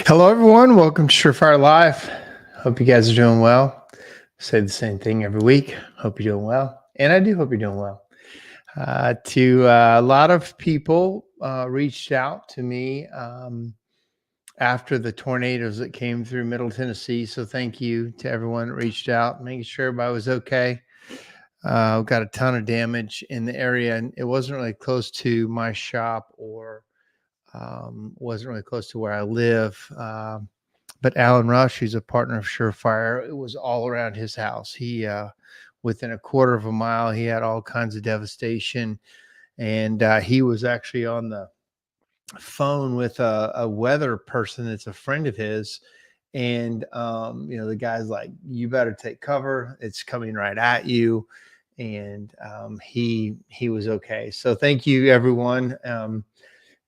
Hello, everyone. Welcome to SureFire Live. Hope you guys are doing well. Say the same thing every week. Hope you're doing well. And I do hope you're doing well. A lot of people reached out to me after the tornadoes that came through Middle Tennessee. So thank you to everyone that reached out, making sure everybody was okay. Got a ton of damage in the area, and it wasn't really close to my shop or wasn't really close to where I live. But Alan Rush, who's a partner of SureFire, it was all around his house. He, within a quarter of a mile, he had all kinds of devastation. And he was actually on the phone with a weather person that's a friend of his. And, the guy's like, you better take cover. It's coming right at you. And he was okay. So thank you, everyone.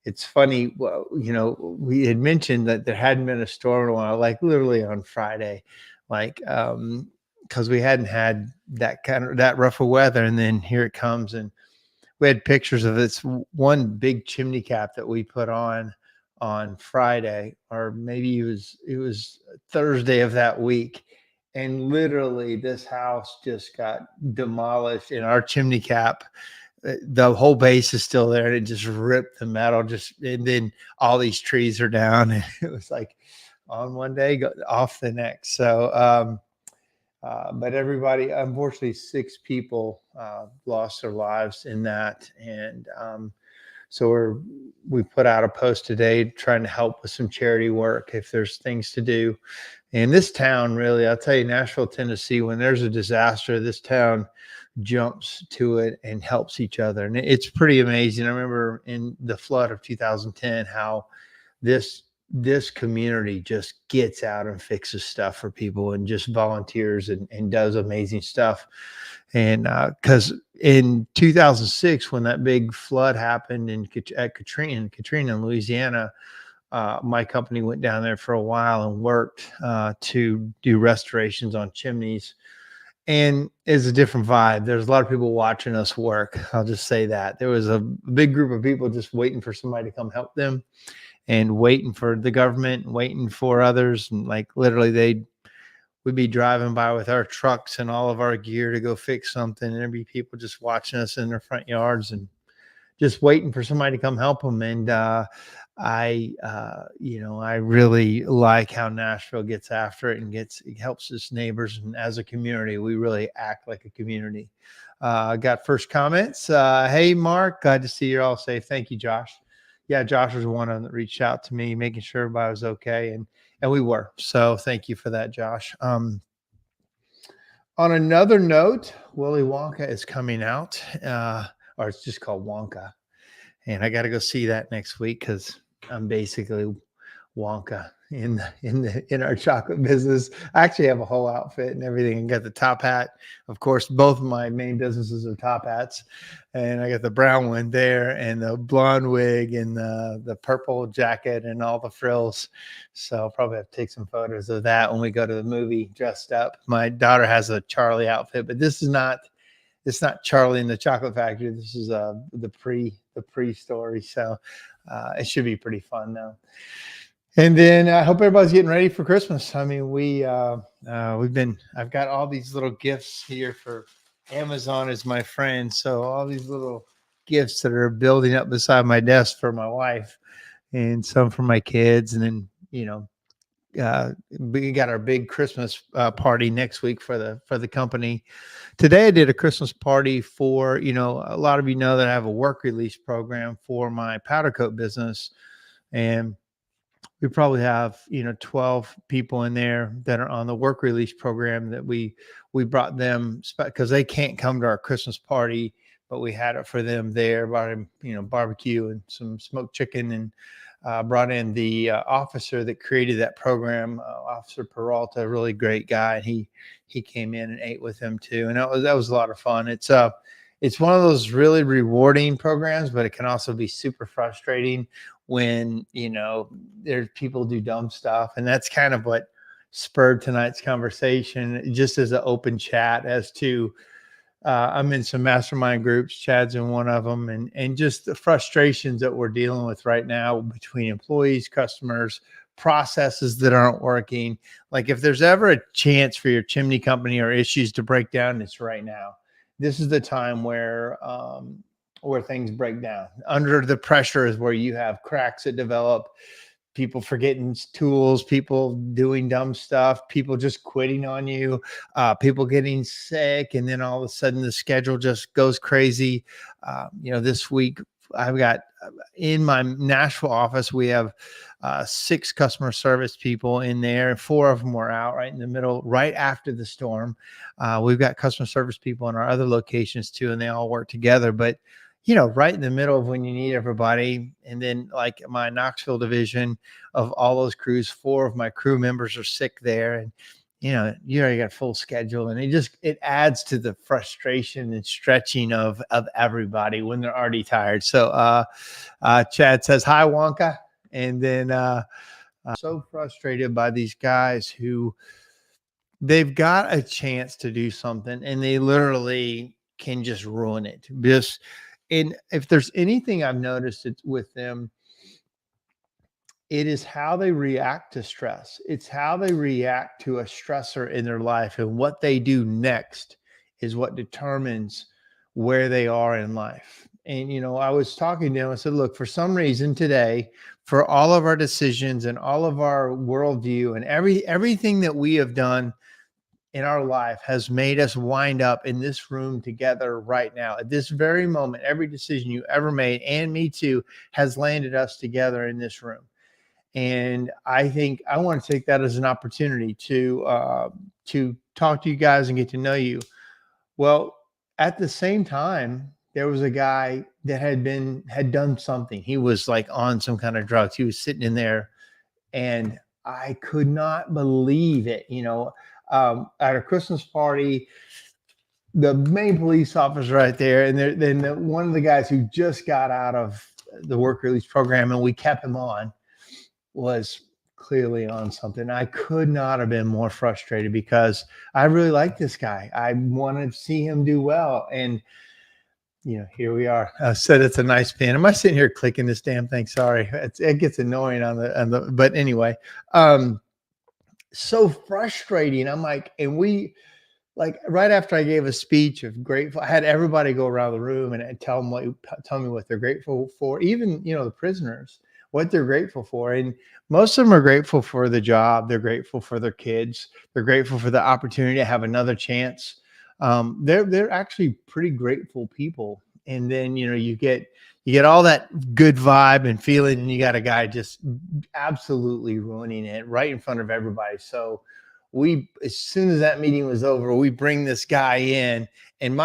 It's funny, well, we had mentioned that there hadn't been a storm in a while, like literally on Friday, like, because we hadn't had that rough of weather. And then here it comes. And we had pictures of this one big chimney cap that we put on Friday, or maybe it was Thursday of that week. And literally this house just got demolished, and our chimney cap, the whole base is still there, and it just ripped the metal, and then all these trees are down, and it was like on one day, off the next. So, but everybody, unfortunately, 6 people lost their lives in that. And so we put out a post today trying to help with some charity work if there's things to do. And this town, really, I'll tell you, Nashville, Tennessee, when there's a disaster, this town jumps to it and helps each other. And it's pretty amazing. I remember in the flood of 2010, how this community just gets out and fixes stuff for people and just volunteers and does amazing stuff. And because in 2006, when that big flood happened at Katrina in Louisiana, my company went down there for a while and worked to do restorations on chimneys. And it's a different vibe. There's a lot of people watching us work. I'll just say that. There was a big group of people just waiting for somebody to come help them, and waiting for the government, waiting for others. And like literally we'd be driving by with our trucks and all of our gear to go fix something, and there'd be people just watching us in their front yards and just waiting for somebody to come help them. And I really like how Nashville gets after it and it helps its neighbors. And as a community, we really act like a community. Got first comments. Hey, Mark, glad to see you're all safe. Thank you, Josh. Yeah, Josh was one of them that reached out to me, making sure everybody was okay. And we were. So thank you for that, Josh. On another note, Willy Wonka is coming out, or it's just called Wonka. And I got to go see that next week because I'm basically Wonka in our chocolate business. I actually have a whole outfit and everything, and got the top hat. Of course, both of my main businesses are top hats, and I got the brown one there, and the blonde wig, and the purple jacket, and all the frills. So I'll probably have to take some photos of that when we go to the movie dressed up. My daughter has a Charlie outfit, but it's not Charlie in the Chocolate Factory. This is the pre-story. So it should be pretty fun though. And then I hope everybody's getting ready for Christmas. I mean, I've got all these little gifts here for Amazon as my friend. So all these little gifts that are building up beside my desk for my wife, and some for my kids. And then, we got our big Christmas party next week for the company. Today I did a Christmas party for, a lot of you know that I have a work release program for my powder coat business, and we probably have 12 people in there that are on the work release program that we brought them because they can't come to our Christmas party, but we had it for them there. Brought in barbecue and some smoked chicken, and brought in the officer that created that program, Officer Peralta, a really great guy. And he came in and ate with them too, and that was a lot of fun. It's one of those really rewarding programs, but it can also be super frustrating when there's people do dumb stuff. And that's kind of what spurred tonight's conversation, just as an open chat as to I'm in some mastermind groups. Chad's in one of them, and just the frustrations that we're dealing with right now between employees, customers, processes that aren't working. Like if there's ever a chance for your chimney company or issues to break down, it's right now. This is the time where things break down. Under the pressure is where you have cracks that develop, people forgetting tools, people doing dumb stuff, people just quitting on you, people getting sick, and then all of a sudden the schedule just goes crazy. This week I've got in my Nashville office, we have 6 customer service people in there. 4 of them were out right in the middle, right after the storm. We've got customer service people in our other locations too, and they all work together. But right in the middle of when you need everybody. And then like my Knoxville division of all those crews, 4 of my crew members are sick there. And, you already got a full schedule, and it adds to the frustration and stretching of everybody when they're already tired. So Chad says, hi, Wonka. And then so frustrated by these guys who they've got a chance to do something and they literally can just ruin it. And if there's anything I've noticed with them, it is how they react to stress. It's how they react to a stressor in their life, and what they do next is what determines where they are in life. And, I was talking to them. I said, look, for some reason today, for all of our decisions and all of our worldview and everything that we have done in our life has made us wind up in this room together right now. At this very moment, every decision you ever made, and me too, has landed us together in this room. And I think I want to take that as an opportunity to talk to you guys and get to know you. Well, at the same time, there was a guy that had done something. He was like on some kind of drugs. He was sitting in there, and I could not believe it. At a Christmas party, the main police officer right there, and then one of the guys who just got out of the work release program, and we kept him on, was clearly on something. I could not have been more frustrated because I really like this guy. I want to see him do well. And, here we are. I said it's a nice pen. Am I sitting here clicking this damn thing? Sorry. It gets annoying but anyway, so frustrating. I'm like, and like right after I gave a speech of grateful, I had everybody go around the room and tell me what they're grateful for. Even, the prisoners, what they're grateful for. And most of them are grateful for the job. They're grateful for their kids. They're grateful for the opportunity to have another chance. They're actually pretty grateful people. And then, you get all that good vibe and feeling, and you got a guy just absolutely ruining it right in front of everybody. So as soon as that meeting was over, we bring this guy in, and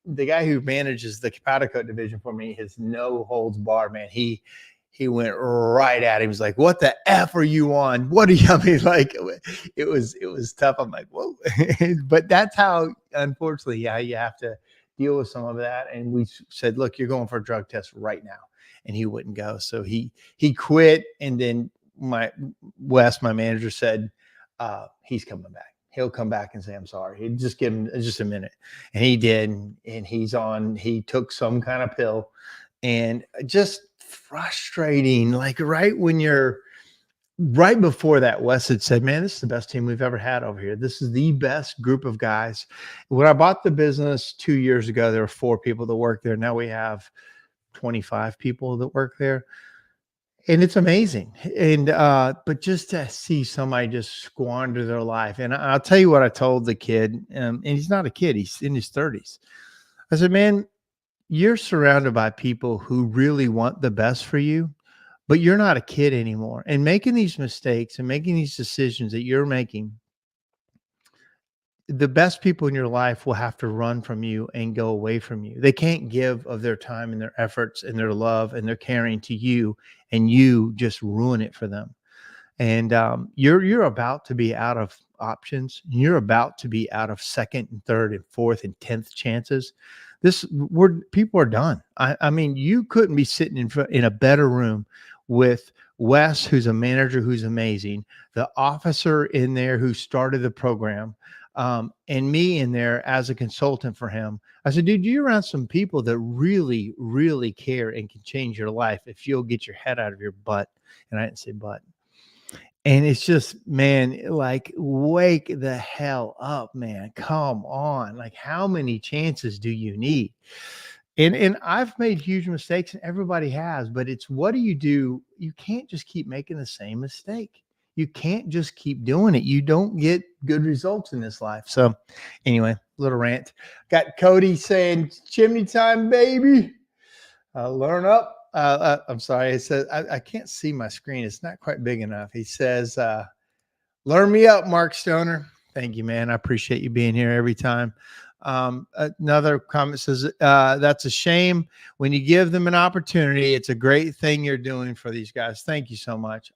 the guy who manages the Powdercoat division for me has no holds barred, man. He went right at him. He was like, what the F are you on? What are you, like, it was tough. I'm like, whoa. But that's how, unfortunately, you have to deal with some of that. And we said, look, you're going for a drug test right now. And he wouldn't go. So he quit. And then my manager said, he's coming back. He'll come back and say, I'm sorry. He'd just give him just a minute. And he did. And he took some kind of pill, and just frustrating. Like right before that, Wes had said, man, this is the best team we've ever had over here. This is the best group of guys. When I bought the business 2 years ago, there were 4 people that work there. Now we have 25 people that work there. And it's amazing. And, but just to see somebody just squander their life. And I'll tell you what I told the kid, and he's not a kid, he's in his 30s. I said, man, you're surrounded by people who really want the best for you, but you're not a kid anymore. And making these mistakes and making these decisions that you're making, the best people in your life will have to run from you and go away from you. They can't give of their time and their efforts and their love and their caring to you, and you just ruin it for them. And you're about to be out of options. You're about to be out of second and third and fourth and 10th chances. People are done. I mean, you couldn't be sitting in a better room with Wes, who's a manager who's amazing, the officer in there who started the program, and me in there as a consultant for him. I said, dude, you're around some people that really, really care and can change your life if you'll get your head out of your butt. And I didn't say butt. And it's just, man, like, wake the hell up, man. Come on. Like, how many chances do you need? And I've made huge mistakes, and everybody has, but it's, what do? You can't just keep making the same mistake. You can't just keep doing it. You don't get good results in this life. So anyway, little rant. Got Cody saying, chimney time, baby. Learn up. I'm sorry. It says, I can't see my screen. It's not quite big enough. He says, learn me up, Mark Stoner. Thank you, man. I appreciate you being here every time. Another comment says, that's a shame. When you give them an opportunity, it's a great thing you're doing for these guys. Thank you so much.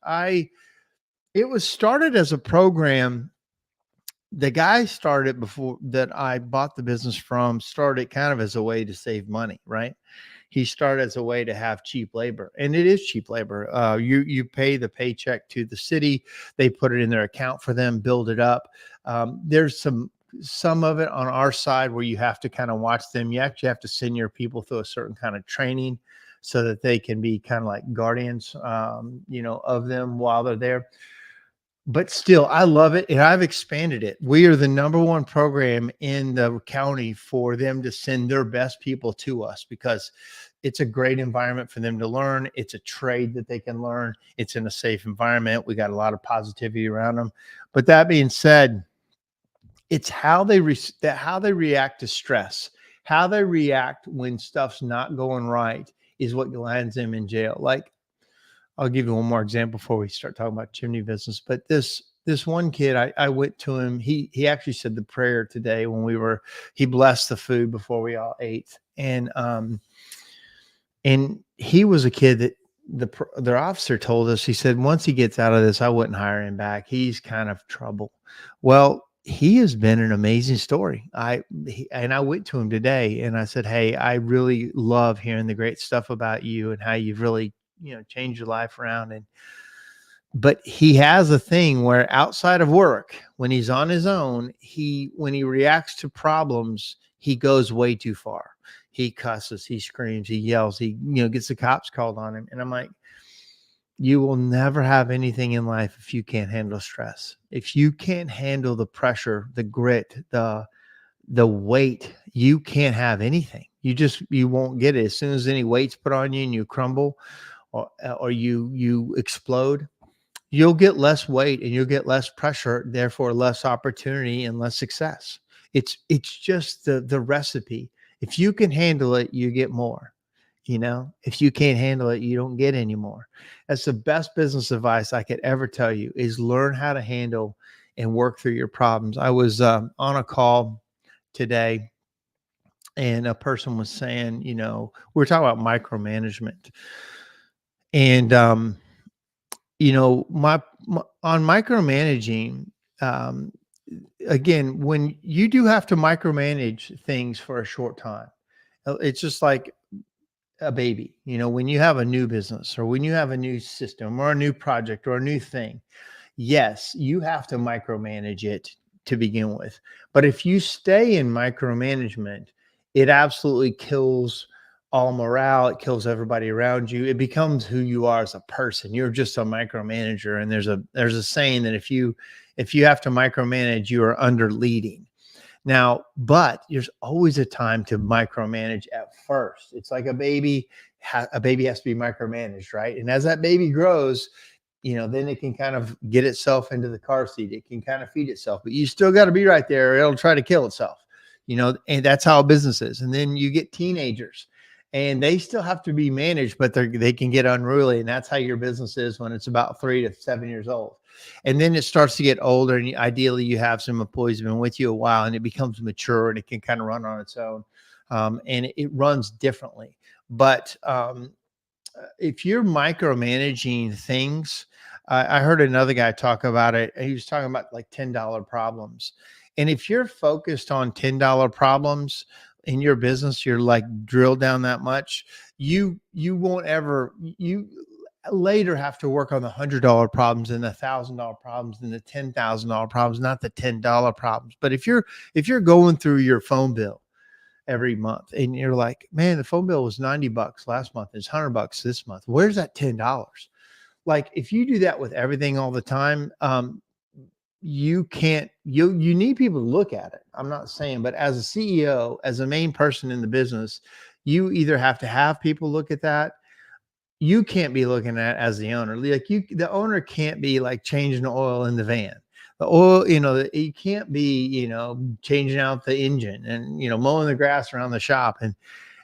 It was started as a program. The guy started before that I bought the business from, started kind of as a way to save money, right? He started as a way to have cheap labor, and it is cheap labor. You pay the paycheck to the city, they put it in their account for them, build it up. There's some of it on our side where you have to kind of watch them. You actually have to send your people through a certain kind of training so that they can be kind of like guardians, of them while they're there. But still, I love it, and I've expanded it. We are the #1 program in the county for them to send their best people to us, because it's a great environment for them to learn. It's a trade that they can learn. It's in a safe environment. We got a lot of positivity around them. But that being said, it's how they react to stress, how they react when stuff's not going right is what lands them in jail. Like, I'll give you one more example before we start talking about chimney business. But this one kid, I went to him. He actually said the prayer today when he blessed the food before we all ate. And he was a kid that their officer told us, he said, once he gets out of this, I wouldn't hire him back. He's kind of trouble. Well, he has been an amazing story. I went to him today and I said, hey, I really love hearing the great stuff about you and how you've really, change your life around. But he has a thing where outside of work, when he's on his own, when he reacts to problems, he goes way too far. He cusses, he screams, he yells, he, gets the cops called on him. And I'm like, you will never have anything in life if you can't handle stress. If you can't handle the pressure, the grit, the weight, you can't have anything. You won't get it. As soon as any weight's put on you and you crumble, or you explode, you'll get less weight and you'll get less pressure, therefore less opportunity and less success. It's just the recipe. If you can handle it, you get more. If you can't handle it, you don't get any more. That's the best business advice I could ever tell you, is learn how to handle and work through your problems. I was on a call today, and a person was saying, we were talking about micromanagement. And, my on micromanaging, again, when you do have to micromanage things for a short time, it's just like a baby. When you have a new business, or when you have a new system or a new project or a new thing, yes, you have to micromanage it to begin with. But if you stay in micromanagement, it absolutely kills all morale. It kills everybody around you. It becomes who you are as a person. You're just a micromanager. And there's a saying that if you have to micromanage, you are under leading. Now, but there's always a time to micromanage at first. It's like a baby. A baby has to be micromanaged, right? And as that baby grows, then it can kind of get itself into the car seat. It can kind of feed itself, but you still got to be right there, or it'll try to kill itself, and that's how business is. And then you get teenagers, and they still have to be managed, but they can get unruly. And that's how your business is when it's about 3 to 7 years old. And then it starts to get older, and ideally you have some employees who've been with you a while, and it becomes mature, and it can kind of run on its own. And it runs differently. But if you're micromanaging things, I heard another guy talk about it. He was talking about like $10 problems. And if you're focused on $10 problems in your business, you're like drilled down that much, you won't ever, later have to work on the $100 problems and the $1,000 problems and the $10,000 problems, not the $10 problems. But if you're going through your phone bill every month and you're like, man, the phone bill was $90 last month, it's $100 this month, where's that $10? Like, if you do that with everything all the time, you can't, you need people to look at it. I'm not saying, but as a CEO, as a main person in the business, you either have to have people look at that. You can't be looking at it as the owner. Like, the owner can't be like changing the oil in the van. The oil, you can't be, changing out the engine and, mowing the grass around the shop. And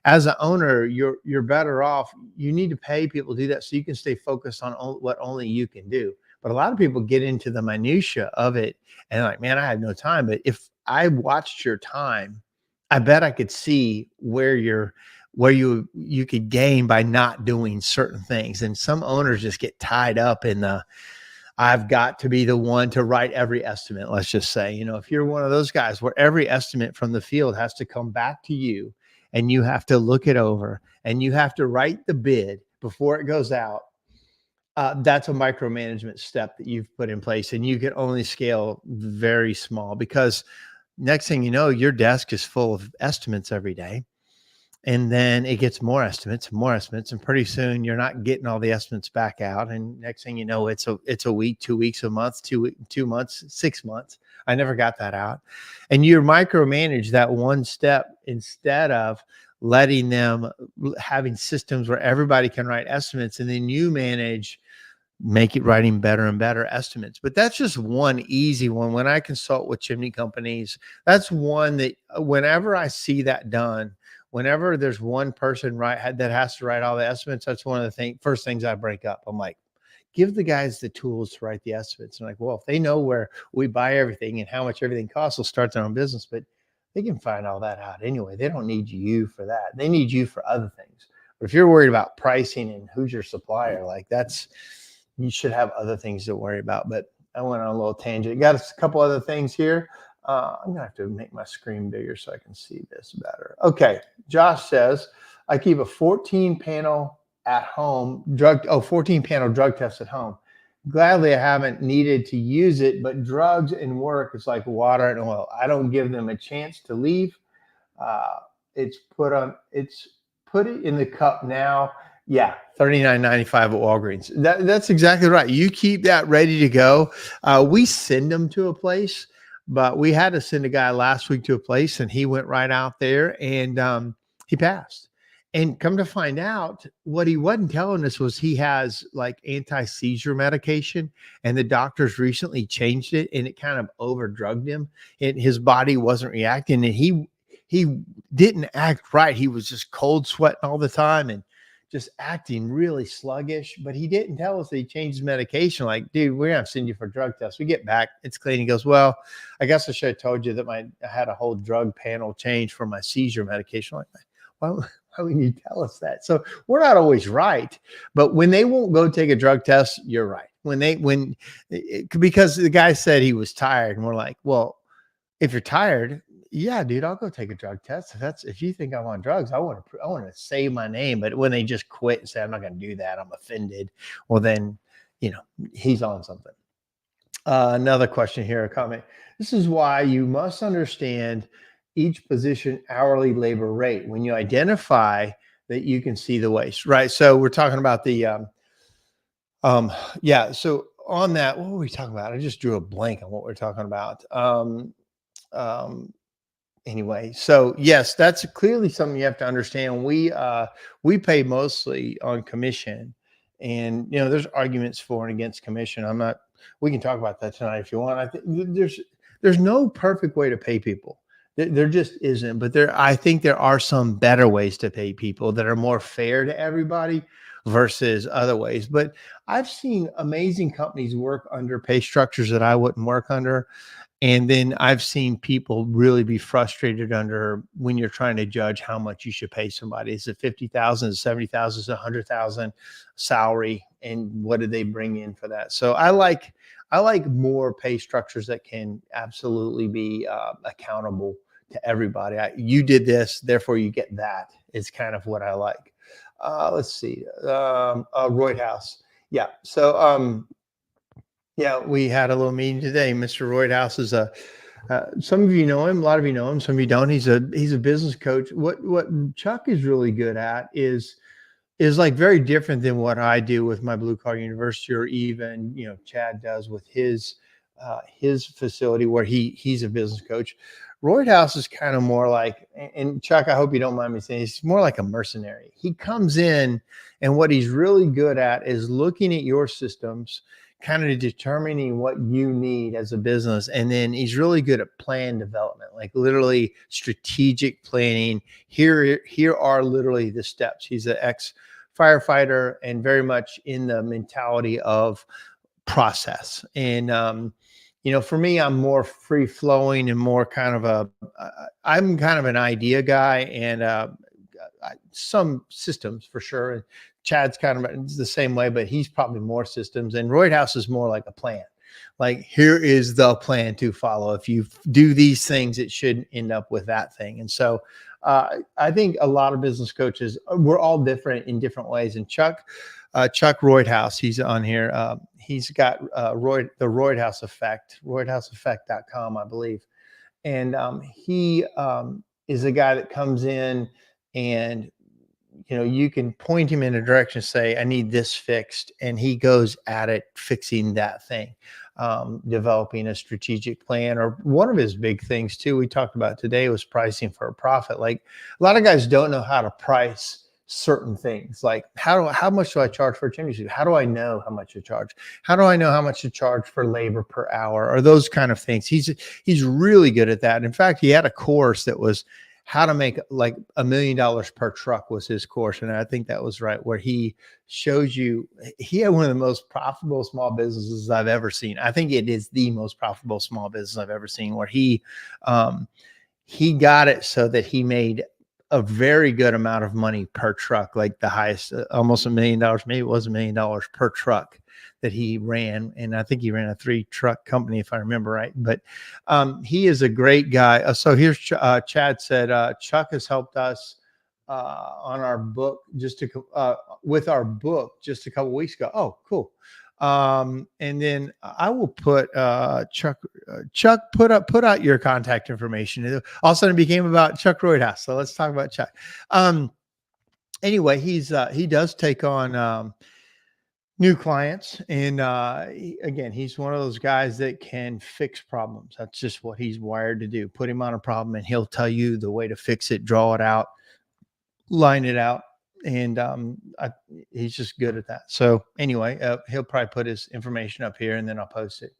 as an owner, you're better off. You need to pay people to do that so you can stay focused on what only you can do. But a lot of people get into the minutia of it and like, man, I have no time. But if I watched your time, I bet I could see where you could gain by not doing certain things. And some owners just get tied up in the, I've got to be the one to write every estimate. Let's just say, if you're one of those guys where every estimate from the field has to come back to you and you have to look it over and you have to write the bid before it goes out, that's a micromanagement step that you've put in place, and you can only scale very small, because next thing you know, your desk is full of estimates every day. And then it gets more estimates and more estimates. And pretty soon you're not getting all the estimates back out. And next thing you know, it's a week, 2 weeks, a month, 2 months, 6 months. I never got that out. And you micromanage that one step instead of letting them, having systems where everybody can write estimates, and then you make it writing better and better estimates. But that's just one easy one. When I consult with chimney companies, that's one that whenever I see that done, whenever there's one person that has to write all the estimates, that's one of the first things I break up. I'm like, give the guys the tools to write the estimates. And like, well, if they know where we buy everything and how much everything costs, they'll start their own business. But they can find all that out anyway. They don't need you for that. They need you for other things. But if you're worried about pricing and who's your supplier, like, you should have other things to worry about. But I went on a little tangent. Got a couple other things here. I'm gonna have to make my screen bigger so I can see this better. Okay, Josh says, I keep a 14 panel at home 14 panel drug test at home. Gladly, I haven't needed to use it, but drugs and work is like water and oil. I don't give them a chance to leave. It's put it in the cup now. Yeah, $39.95 at Walgreens. That's exactly right. You keep that ready to go. We send them to a place, but we had to send a guy last week to a place, and he went right out there and he passed. And come to find out, what he wasn't telling us was he has like anti-seizure medication, and the doctors recently changed it, and it kind of overdrugged him, and his body wasn't reacting, and he didn't act right. He was just cold sweating all the time and just acting really sluggish. But he didn't tell us that he changed his medication. Like, dude, we're gonna send you for drug tests. We get back, it's clean. He goes, well, I guess I should have told you that I had a whole drug panel change for my seizure medication. I'm like, why would you tell us that? So we're not always right, but when they won't go take a drug test, you're right. Because the guy said he was tired, and we're like, well, if you're tired, yeah, dude, I'll go take a drug test. If you think I'm on drugs, I want to save my name. But when they just quit and say, I'm not going to do that, I'm offended. Well, then, he's on something. Another question here, a comment. This is why you must understand each position hourly labor rate when you identify that you can see the waste, right? So we're talking about the, so on that, what were we talking about? I just drew a blank on what we're talking about. Anyway, so yes, that's clearly something you have to understand. We pay mostly on commission, and there's arguments for and against commission. We can talk about that tonight if you want. I think there's no perfect way to pay people. There just isn't, but I think there are some better ways to pay people that are more fair to everybody versus other ways. But I've seen amazing companies work under pay structures that I wouldn't work under. And then I've seen people really be frustrated under when you're trying to judge how much you should pay somebody. Is it 50,000, 70,000, 100,000 salary? And what do they bring in for that? So I like more pay structures that can absolutely be accountable to everybody. You did this, therefore you get that. It's kind of what I like. Let's see. Royd House. Yeah. So, yeah, we had a little meeting today. Mr. Roydhouse is some of you know him, a lot of you know him, some of you don't. He's a business coach. What Chuck is really good at is like very different than what I do with my Blue Collar University, or even Chad does with his facility where he's a business coach. Roydhouse is kind of more like, and Chuck, I hope you don't mind me saying, he's more like a mercenary. He comes in, and what he's really good at is looking at your systems, kind of determining what you need as a business. And then he's really good at plan development, like literally strategic planning. Here are literally the steps. He's an ex firefighter and very much in the mentality of process. And for me, I'm more free flowing and more kind of I'm kind of an idea guy, and some systems for sure. And Chad's kind of the same way, but he's probably more systems. And Roydhouse is more like a plan. Like, here is the plan to follow. If you do these things, it should end up with that thing. And so I think a lot of business coaches, we're all different in different ways. And Chuck Roydhouse, he's on here. He's got the Roydhouse Effect, roydhouseeffect.com, I believe. And he is a guy that comes in, and you can point him in a direction, say, I need this fixed. And he goes at it, fixing that thing, developing a strategic plan. Or one of his big things too, we talked about today, was pricing for a profit. Like, a lot of guys don't know how to price certain things. Like, how much do I charge for a chimney sweep? How do I know how much to charge? How do I know how much to charge for labor per hour, or those kind of things? He's really good at that. In fact, he had a course that was how to make like $1 million per truck, was his course. And I think that was right, where he shows you, he had one of the most profitable small businesses I've ever seen. I think it is the most profitable small business I've ever seen, where he got it so that he made a very good amount of money per truck, like the highest, almost $1 million, maybe it was $1 million per truck that he ran. And I think he ran a 3-truck company, if I remember right. But he is a great guy. So here's Chad said, Chuck has helped us on our book with our book just a couple weeks ago. Oh, cool. And then I will put Chuck put out your contact information. All of a sudden it became about Chuck Roydhouse. So let's talk about Chuck. Anyway, he does take on new clients. And again, he's one of those guys that can fix problems. That's just what he's wired to do. Put him on a problem and he'll tell you the way to fix it, draw it out, line it out. And he's just good at that. So anyway, he'll probably put his information up here, and then I'll post it.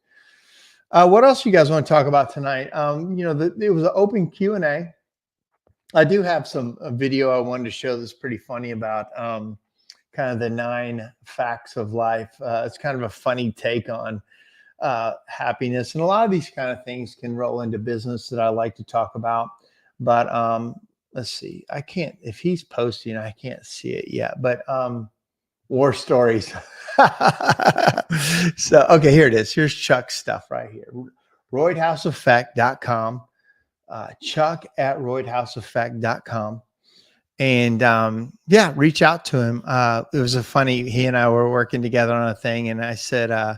What else you guys want to talk about tonight? It was an open Q&A. I do have some video I wanted to show that's pretty funny about kind of the 9 facts of life. It's kind of a funny take on happiness. And a lot of these kind of things can roll into business that I like to talk about. But let's see. I can't, if he's posting, I can't see it yet. But war stories. So, okay, here it is. Here's Chuck's stuff right here. roydhouseeffect.com. Chuck at roydhouseeffect.com. And reach out to him. It was he and I were working together on a thing, and I said,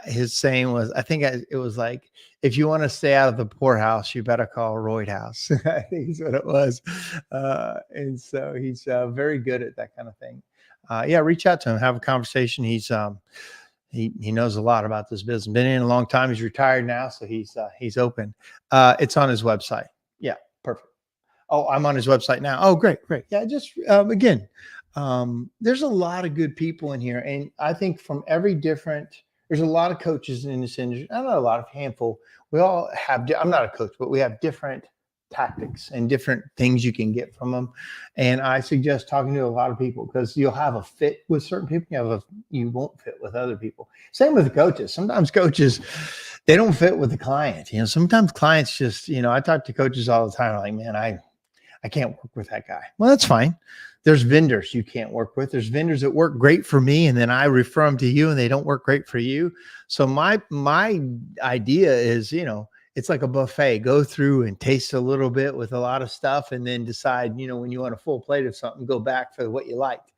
his saying was, it was like, if you want to stay out of the poorhouse, you better call Roydhouse. I think is what it was. And so he's very good at that kind of thing. Reach out to him, have a conversation. He's he knows a lot about this business. Been in a long time. He's retired now, so he's open. It's on his website. Yeah, perfect. Oh, I'm on his website now. Oh, great. Yeah, just again, there's a lot of good people in here, and I think from there's a lot of coaches in this industry. I know a lot of handful. We all have. I'm not a coach, but we have different tactics and different things you can get from them. And I suggest talking to a lot of people, because you'll have a fit with certain people. You won't fit with other people. Same with the coaches. Sometimes coaches, they don't fit with the client. Sometimes clients just, I talk to coaches all the time. Like, man, I can't work with that guy. Well, that's fine. There's vendors you can't work with. There's vendors that work great for me, and then I refer them to you, and they don't work great for you. So my idea is, it's like a buffet. Go through and taste a little bit with a lot of stuff, and then decide, when you want a full plate of something, go back for what you liked.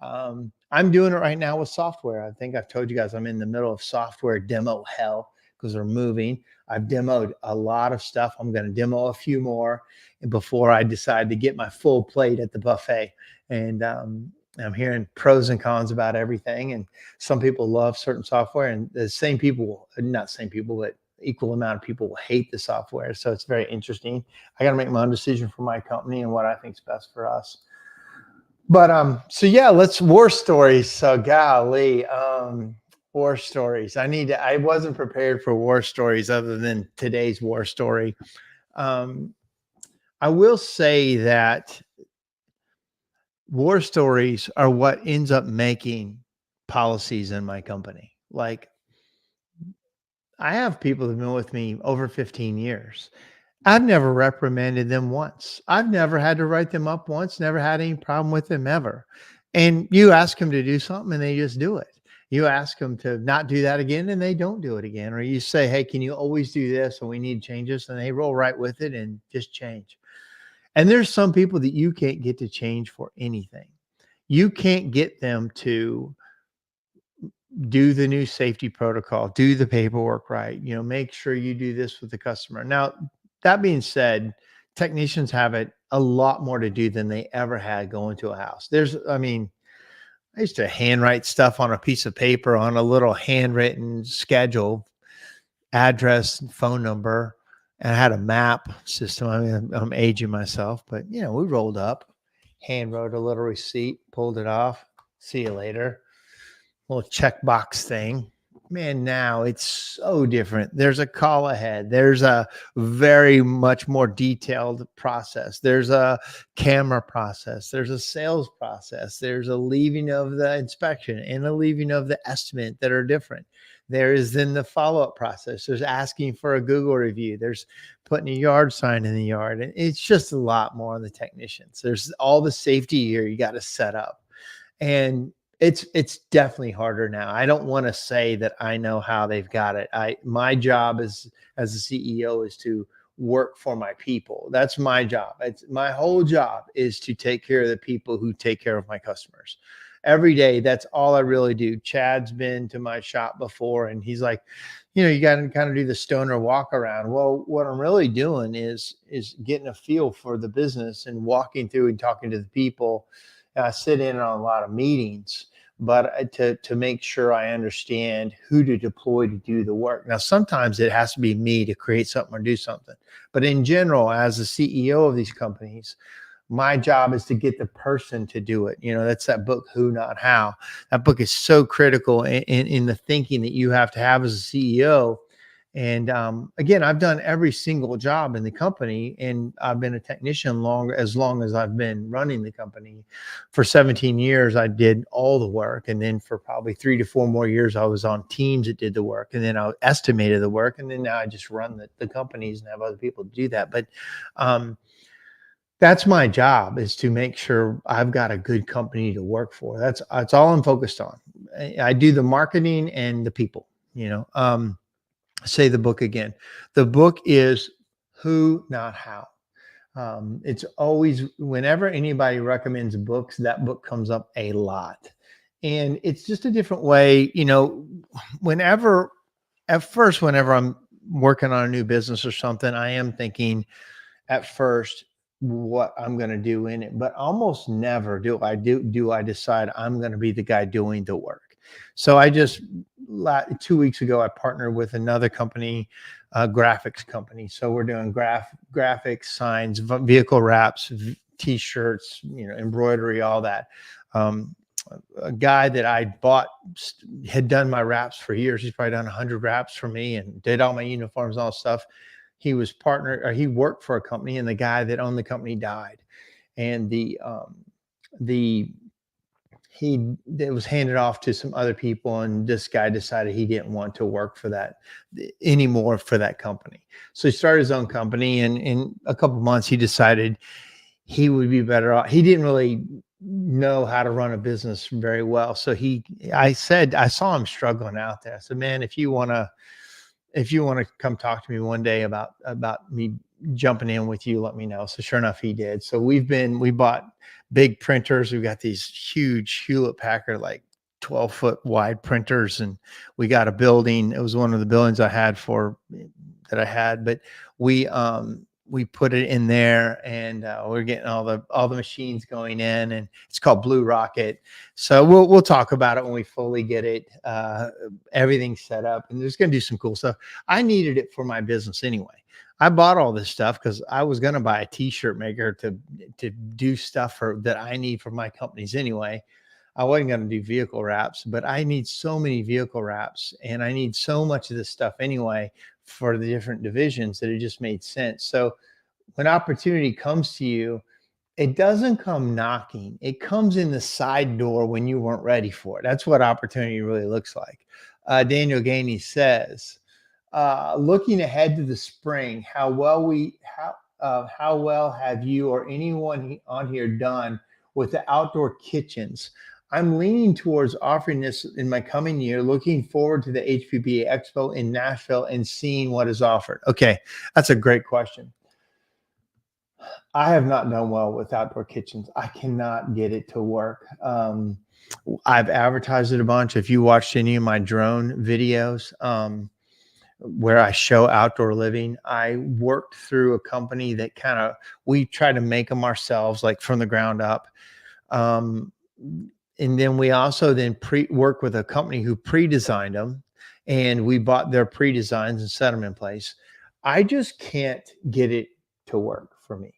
I'm doing it right now with software. I think I've told you guys I'm in the middle of software demo hell because we're moving. I've demoed a lot of stuff. I'm going to demo a few more before I decide to get my full plate at the buffet. And I'm hearing pros and cons about everything. And some people love certain software, and the same people, not same people, but equal amount of people will hate the software. So it's very interesting. I got to make my own decision for my company and what I think is best for us. But so yeah, let's war stories. So golly, war stories. I wasn't prepared for war stories other than today's war story. Um, I will say that war stories are what ends up making policies in my company. Like, I have people who've been with me over 15 years. I've never reprimanded them once. I've never had to write them up once, never had any problem with them ever. And you ask them to do something and they just do it. You ask them to not do that again and they don't do it again. Or you say, hey, can you always do this? And we need changes. And they roll right with it and just change. And there's some people that you can't get to change for anything. You can't get them to do the new safety protocol, do the paperwork right, make sure you do this with the customer. Now, that being said, technicians have it a lot more to do than they ever had going to a house. I used to handwrite stuff on a piece of paper on a little handwritten schedule, address, phone number, and I had a map system. I mean, I'm aging myself, but we rolled up, hand wrote a little receipt, pulled it off. See you later. Little checkbox thing. Man, now it's so different. There's a call ahead. There's a very much more detailed process. There's a camera process. There's a sales process. There's a leaving of the inspection and a leaving of the estimate that are different. There is then the follow-up process. There's asking for a Google review. There's putting a yard sign in the yard. And it's just a lot more on the technicians. There's all the safety gear you got to set up. And it's definitely harder now. I don't want to say that I know how they've got it. My job as a CEO is to work for my people. That's my job. It's my whole job is to take care of the people who take care of my customers. Every day, that's all I really do. Chad's been to my shop before, and he's like, you got to kind of do the stoner walk around. Well, what I'm really doing is getting a feel for the business and walking through and talking to the people. I sit in on a lot of meetings, but to make sure I understand who to deploy to do the work. Now, sometimes it has to be me to create something or do something. But in general, as the CEO of these companies, my job is to get the person to do it. That's that book, Who, Not How. That book is so critical in the thinking that you have to have as a CEO. And again, I've done every single job in the company, and I've been a technician as long as I've been running the company. For 17 years, I did all the work. And then for probably 3 to 4 more years, I was on teams that did the work. And then I estimated the work. And then now I just run the companies and have other people do that. But that's my job, is to make sure I've got a good company to work for. That's all I'm focused on. I do the marketing and the people, say the book again. The book is Who, Not How. It's always, whenever anybody recommends books, that book comes up a lot. And it's just a different way, whenever I'm working on a new business or something, I am thinking at first what I'm going to do in it, but almost never do I decide I'm going to be the guy doing the work. So 2 weeks ago, I partnered with another company, a graphics company. So we're doing graphics, signs, vehicle wraps, T-shirts, embroidery, all that. A guy that I bought had done my wraps for years. He's probably done 100 wraps for me and did all my uniforms, all that stuff. He worked for a company, and the guy that owned the company died. And it was handed off to some other people, and this guy decided he didn't want to work for that anymore for that company. So he started his own company, and in a couple of months he decided he would be better off. He didn't really know how to run a business very well. So I saw him struggling out there. I said, man, if you want to come talk to me one day about me jumping in with you, let me know. So sure enough, he did. So we bought big printers. We've got these huge Hewlett Packard, like 12-foot wide printers, and we got a building. It was one of the buildings that I had, but we put it in there, and we're getting all the machines going in, and it's called Blue Rocket. So we'll talk about it when we fully get it, everything set up, and there's going to do some cool stuff. I needed it for my business anyway. I bought all this stuff because I was going to buy a t-shirt maker to do stuff that I need for my companies anyway. I wasn't going to do vehicle wraps, but I need so many vehicle wraps, and I need so much of this stuff anyway for the different divisions that it just made sense. So when opportunity comes to you, it doesn't come knocking. It comes in the side door when you weren't ready for it. That's what opportunity really looks like. Daniel Gainey says, looking ahead to the spring, how well have you or anyone on here done with the outdoor kitchens? I'm leaning towards offering this in my coming year, looking forward to the HPBA Expo in Nashville and seeing what is offered. Okay, that's a great question. I have not done well with outdoor kitchens. I cannot get it to work. I've advertised it a bunch. If you watched any of my drone videos, where I show outdoor living, I worked through a company that we try to make them ourselves, like from the ground up. And then we also work with a company who pre-designed them, and we bought their pre-designs and set them in place. I just can't get it to work for me.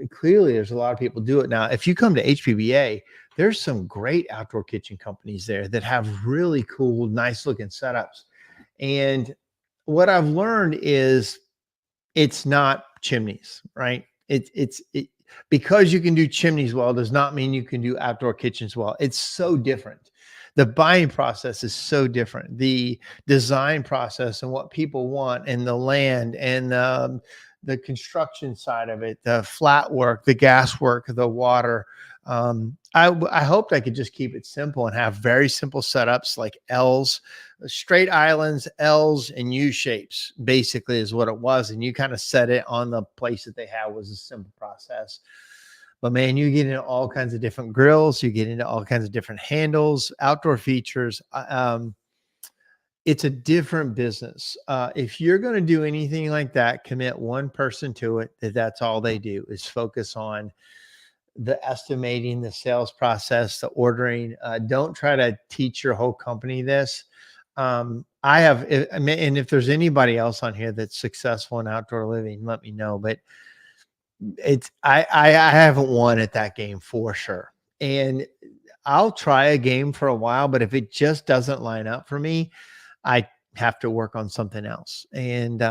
Clearly there's a lot of people do it now. If you come to HPBA, there's some great outdoor kitchen companies there that have really cool, nice looking setups. And what I've learned is it's not chimneys, right? Because you can do chimneys well does not mean you can do outdoor kitchens well. It's so different. The buying process is so different. The design process and what people want, and the land, and the construction side of it, the flat work, the gas work, the water. I hoped I could just keep it simple and have very simple setups, like L's, straight islands, L's, and U shapes, basically is what it was. And you kind of set it on the place that they have. Was a simple process. But man, you get into all kinds of different grills, you get into all kinds of different handles, outdoor features. It's a different business. If you're going to do anything like that, commit one person to it. That's all they do is focus on the estimating, the sales process, the ordering. Don't try to teach your whole company this. And if there's anybody else on here that's successful in outdoor living, let me know. But I haven't won at that game for sure. And I'll try a game for a while, but if it just doesn't line up for me, I have to work on something else. And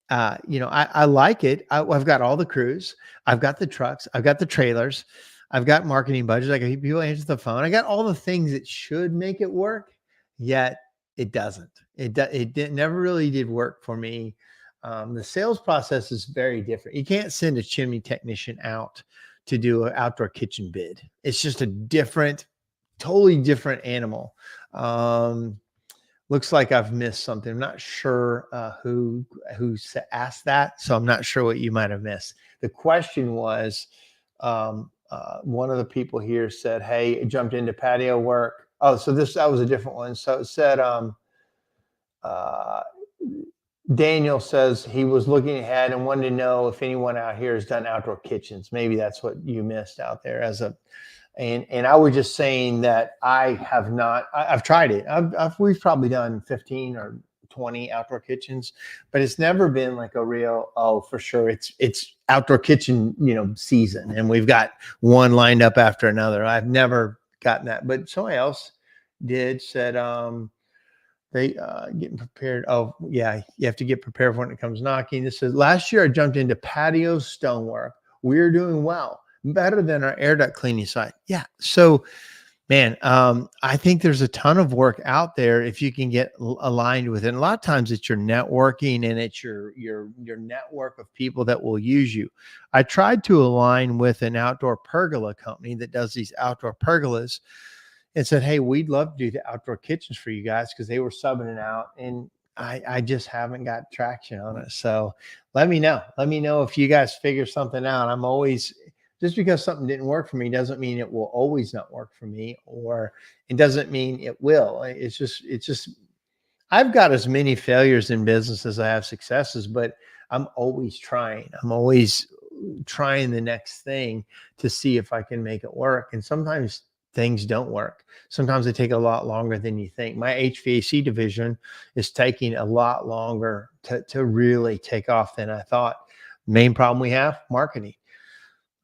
I like it. I've got all the crews, I've got the trucks, I've got the trailers, I've got marketing budgets, I got people answer the phone, I got all the things that should make it work, yet it doesn't. It never really did work for me. The sales process is very different. You can't send a chimney technician out to do an outdoor kitchen bid. It's just totally different animal. Looks like I've missed something. I'm not sure who asked that, so I'm not sure what you might have missed. The question was, one of the people here said, "Hey, I jumped into patio work." Oh, so that was a different one. So it said, Daniel says he was looking ahead and wanted to know if anyone out here has done outdoor kitchens. Maybe that's what you missed out there and I was just saying that I have not. I've tried it. We've probably done 15 or 20 outdoor kitchens, but it's never been like a real, for sure, it's outdoor kitchen, season, and we've got one lined up after another. I've never gotten that, but somebody else said they getting prepared. Oh yeah, you have to get prepared for when it comes knocking. This says, last year I jumped into patio stonework. We're doing well, better than our air duct cleaning side. Yeah. So, man, I think there's a ton of work out there if you can get aligned with it. And a lot of times it's your networking and it's your network of people that will use you. I tried to align with an outdoor pergola company that does these outdoor pergolas and said, "Hey, we'd love to do the outdoor kitchens for you guys," because they were subbing it out. And I just haven't got traction on it. So let me know. Let me know if you guys figure something out. I'm always, just because something didn't work for me doesn't mean it will always not work for me, or it doesn't mean it will. It's just I've got as many failures in business as I have successes, but I'm always trying. I'm always trying the next thing to see if I can make it work. And sometimes things don't work. Sometimes they take a lot longer than you think. My HVAC division is taking a lot longer to really take off than I thought. Main problem we have, marketing.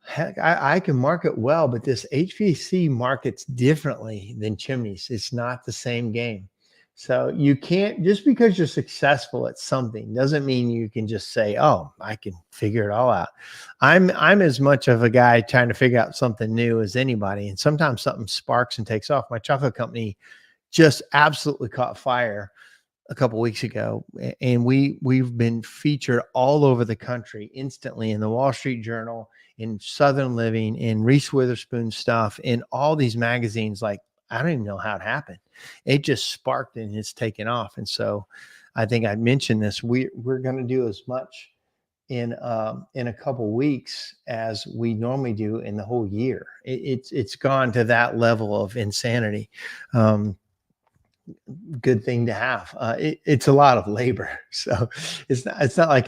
Heck, I can market well, but this HVAC markets differently than chimneys. It's not the same game. So you can't, just because you're successful at something doesn't mean you can just say, "Oh, I can figure it all out." I'm as much of a guy trying to figure out something new as anybody, and sometimes something sparks and takes off. My chocolate company just absolutely caught fire a couple weeks ago, and we've been featured all over the country instantly in the Wall Street Journal, in Southern Living, in Reese Witherspoon stuff, in all these magazines. Like, I don't even know how it happened. It just sparked and it's taken off. And so I think I mentioned this. We're going to do as much in a couple weeks as we normally do in the whole year. It's gone to that level of insanity. Good thing to have. It's a lot of labor, so it's not like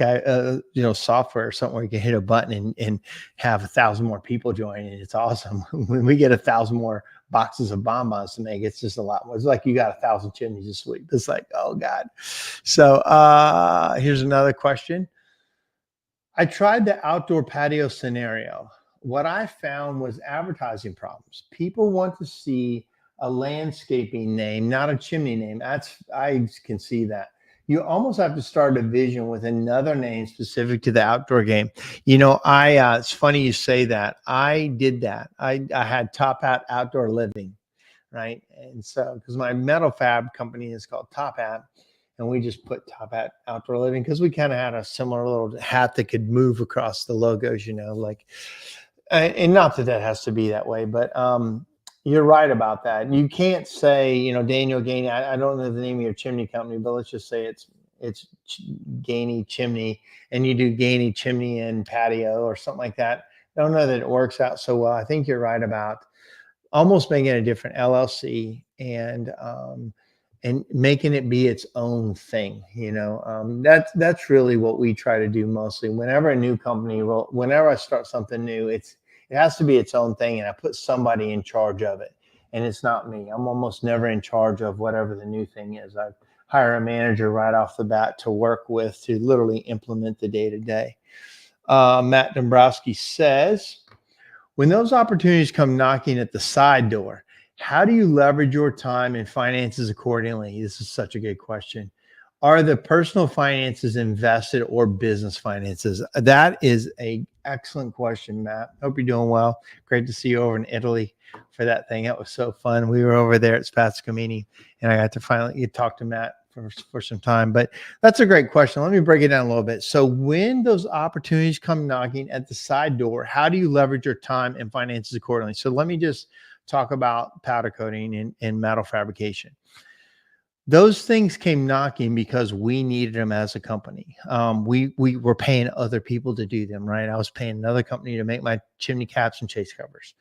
software or something where you can hit a button and have 1,000 more people join, and it's awesome. When we get 1,000 more boxes of bonbons to make, it's just a lot more. It's like you got 1,000 chimneys to sweep. It's like, oh God. So here's another question. I tried the outdoor patio scenario. What I found was advertising problems. People want to see a landscaping name, not a chimney name. I can see that. You almost have to start a vision with another name specific to the outdoor game. It's funny you say that. I did that. I had Top Hat Outdoor Living, right? And so, because my metal fab company is called Top Hat, and we just put Top Hat Outdoor Living because we kind of had a similar little hat that could move across the logos, and not that that has to be that way, but you're right about that. You can't say, Daniel Gainey. I don't know the name of your chimney company, but let's just say it's Gainey Chimney, and you do Gainey Chimney and Patio or something like that. I don't know that it works out so well. I think you're right about almost making it a different LLC and making it be its own thing. That's really what we try to do mostly. Whenever a new company, whenever I start something new, it has to be its own thing, and I put somebody in charge of it. And it's not me. I'm almost never in charge of whatever the new thing is. I hire a manager right off the bat to work with to literally implement the day-to-day. Matt Dombrowski says, when those opportunities come knocking at the side door, how do you leverage your time and finances accordingly? This is such a good question. Are the personal finances invested or business finances? That is an excellent question, Matt. Hope you're doing well. Great to see you over in Italy for that thing. That was so fun. We were over there at Spazzacamini, and I got to finally talk to Matt for some time. But that's a great question. Let me break it down a little bit. So when those opportunities come knocking at the side door, how do you leverage your time and finances accordingly? So let me just talk about powder coating and metal fabrication. Those things came knocking because we needed them as a company. We were paying other people to do them, right? I was paying another company to make my chimney caps and chase covers.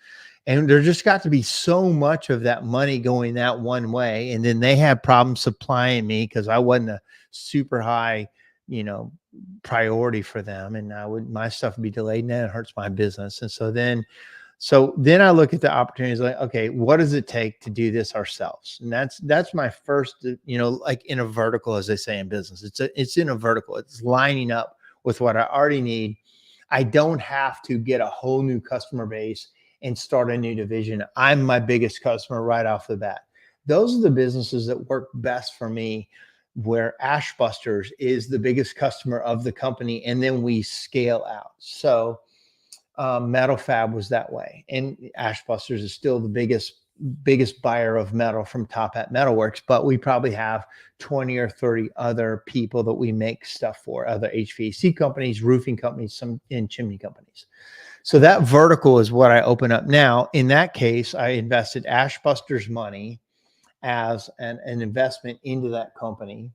And there just got to be so much of that money going that one way. And then they had problems supplying me because I wasn't a super high, priority for them. And my stuff would be delayed, and then it hurts my business. And so then I look at the opportunities like, okay, what does it take to do this ourselves? And that's my first, like in a vertical, as they say in business, it's in a vertical. It's lining up with what I already need. I don't have to get a whole new customer base and start a new division. I'm my biggest customer right off the bat. Those are the businesses that work best for me, where Ashbusters is the biggest customer of the company, and then we scale out. So Metal Fab was that way, and Ashbusters is still the biggest buyer of metal from Top Hat Metalworks, but we probably have 20 or 30 other people that we make stuff for, other HVAC companies, roofing companies, some in chimney companies. So that vertical is what I open up now. In that case, I invested Ashbusters money as an investment into that company.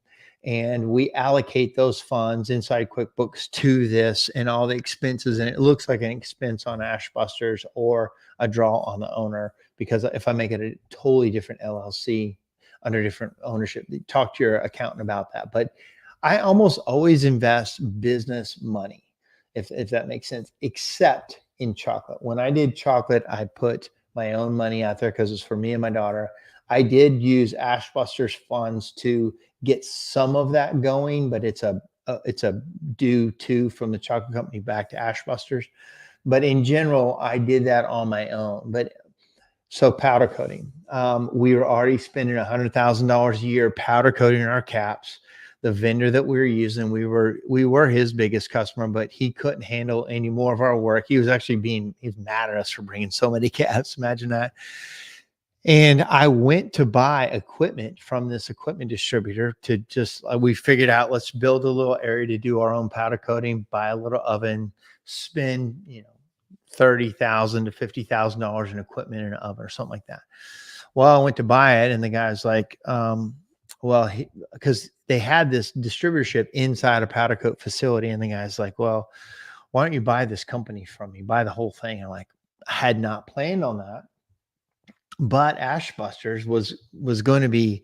And we allocate those funds inside QuickBooks to this and all the expenses. And it looks like an expense on Ashbusters or a draw on the owner, because if I make it a totally different LLC under different ownership, talk to your accountant about that. But I almost always invest business money, if that makes sense, except in chocolate. When I did chocolate, I put my own money out there because it's for me and my daughter. I did use Ashbusters funds to get some of that going, but it's a due to from the chocolate company back to Ashbusters. But in general, I did that on my own. But so powder coating, we were already spending $100,000 a year powder coating our caps. The vendor that we were using, we were his biggest customer, but he couldn't handle any more of our work. He was mad at us for bringing so many caps. Imagine that. And I went to buy equipment from this equipment distributor to just, we figured out, let's build a little area to do our own powder coating, buy a little oven, spend, $30,000 to $50,000 in equipment in an oven or something like that. Well, I went to buy it and the guy's like, because they had this distributorship inside a powder coat facility. And the guy's like, well, why don't you buy this company from me? Buy the whole thing. I'm like, I had not planned on that. But Ashbusters was going to be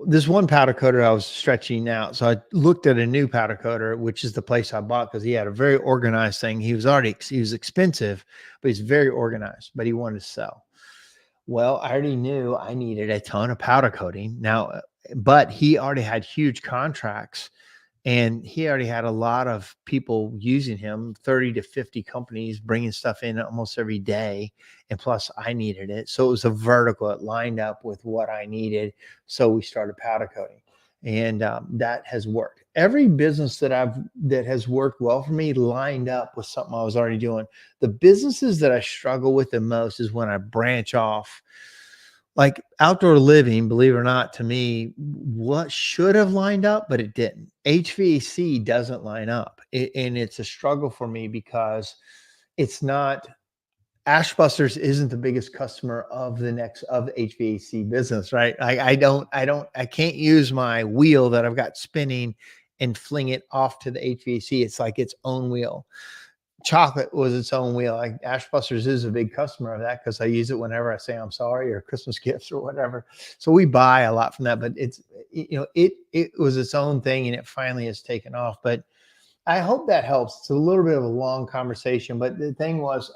this one powder coater I was stretching out. So I looked at a new powder coater, which is the place I bought, because he had a very organized thing. He was expensive, but he's very organized, but he wanted to sell. Well, I already knew I needed a ton of powder coating now, but he already had huge contracts. And he already had a lot of people using him, 30 to 50 companies bringing stuff in almost every day. And plus I needed it. So it was a vertical. It lined up with what I needed. So we started powder coating, and that has worked. Every business that has worked well for me lined up with something I was already doing. The businesses that I struggle with the most is when I branch off. Like outdoor living, believe it or not, to me, what should have lined up, but it didn't. HVAC doesn't line up. And it's a struggle for me because it's not, Ashbusters isn't the biggest customer of the HVAC business, right? I can't use my wheel that I've got spinning and fling it off to the HVAC. It's like its own wheel. Chocolate was its own wheel. Like Ashbusters is a big customer of that because I use it whenever I say I'm sorry or Christmas gifts or whatever. So we buy a lot from that, but it was its own thing and it finally has taken off. But I hope that helps. It's a little bit of a long conversation, but the thing was,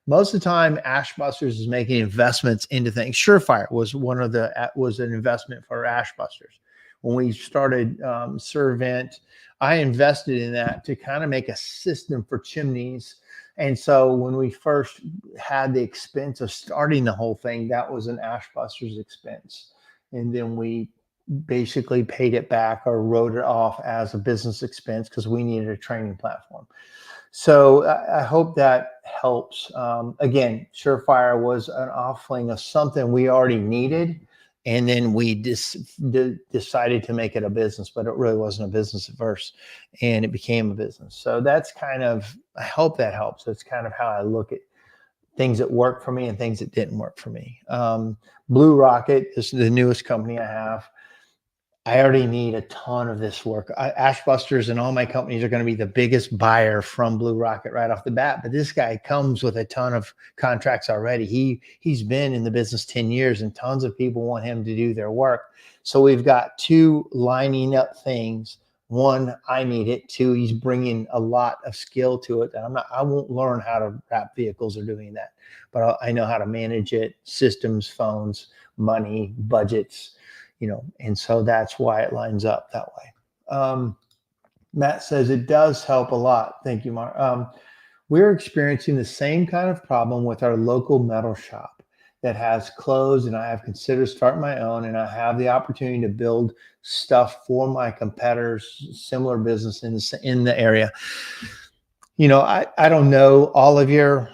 most of the time Ashbusters is making investments into things. SureFire was was an investment for Ashbusters. When we started SureVent, I invested in that to kind of make a system for chimneys. And so when we first had the expense of starting the whole thing, that was an Ashbusters expense. And then we basically paid it back or wrote it off as a business expense because we needed a training platform. So I hope that helps. Again, SureFire was an offering of something we already needed. And then we decided to make it a business, but it really wasn't a business at first, and it became a business. So that's I hope that helps. That's kind of how I look at things that work for me and things that didn't work for me. Blue Rocket is the newest company I have. I already need a ton of this work. Ashbusters and all my companies are going to be the biggest buyer from Blue Rocket right off the bat. But this guy comes with a ton of contracts already. He's been in the business 10 years and tons of people want him to do their work. So we've got two lining up things. One, I need it. Two, he's bringing a lot of skill to it. And I won't learn how to wrap vehicles or doing that, but I know how to manage it, systems, phones, money, budgets, and so that's why it lines up that way. Matt says it does help a lot. Thank you, Mark. We're experiencing the same kind of problem with our local metal shop that has closed, and I have considered starting my own, and I have the opportunity to build stuff for my competitors, similar business in the area. I don't know all of your,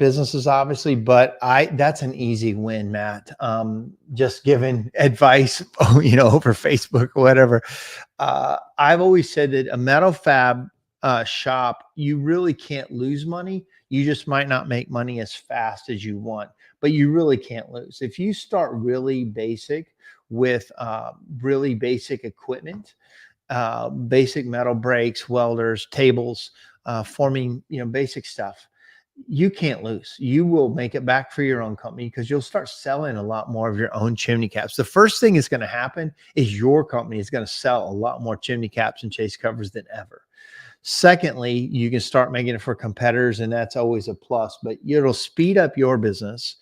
businesses obviously, but that's an easy win, Matt. Just giving advice, over Facebook or whatever. I've always said that a metal fab shop, you really can't lose money. You just might not make money as fast as you want, but you really can't lose. If you start really basic with really basic equipment, basic metal brakes, welders, tables, forming, basic stuff, you can't lose. You will make it back for your own company because you'll start selling a lot more of your own chimney caps. The first thing is going to happen is your company is going to sell a lot more chimney caps and chase covers than ever. Secondly, you can start making it for competitors, and that's always a plus, but it'll speed up your business.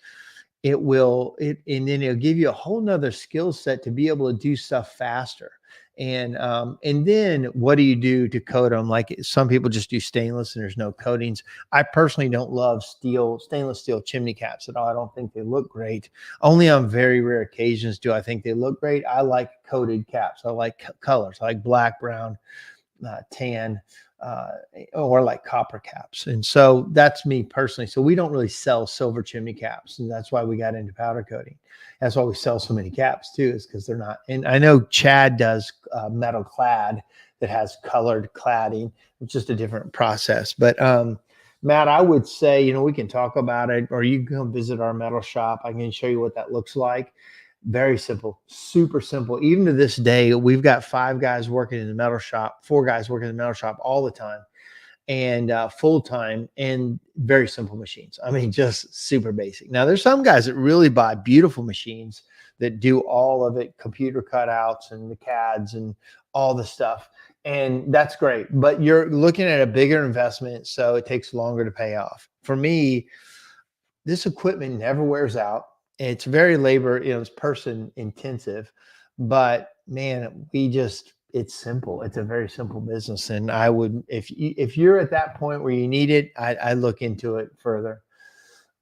And then it'll give you a whole nother skill set to be able to do stuff faster. And then what do you do to coat them? Like some people just do stainless and there's no coatings. I personally don't love stainless steel chimney caps at all. I don't think they look great. Only on very rare occasions do I think they look great. I like coated caps. I like colors. I like black, brown, tan, uh, or like copper caps. And so that's me personally. So we don't really sell silver chimney caps. And that's why we got into powder coating. That's why we sell so many caps too, is because they're not. And I know Chad does metal clad that has colored cladding. It's just a different process. But Matt, I would say, we can talk about it, or you can come visit our metal shop. I can show you what that looks like. Very simple, super simple. Even to this day, we've got 5 guys working in the metal shop, 4 guys working in the metal shop all the time, and full time, and very simple machines. I mean, just super basic. Now, there's some guys that really buy beautiful machines that do all of it, computer cutouts and the CADs and all the stuff. And that's great, but you're looking at a bigger investment, so it takes longer to pay off. For me, this equipment never wears out. It's very labor, it's person intensive, but man, it's simple. It's a very simple business. And I would, if you're at that point where you need it, I look into it further.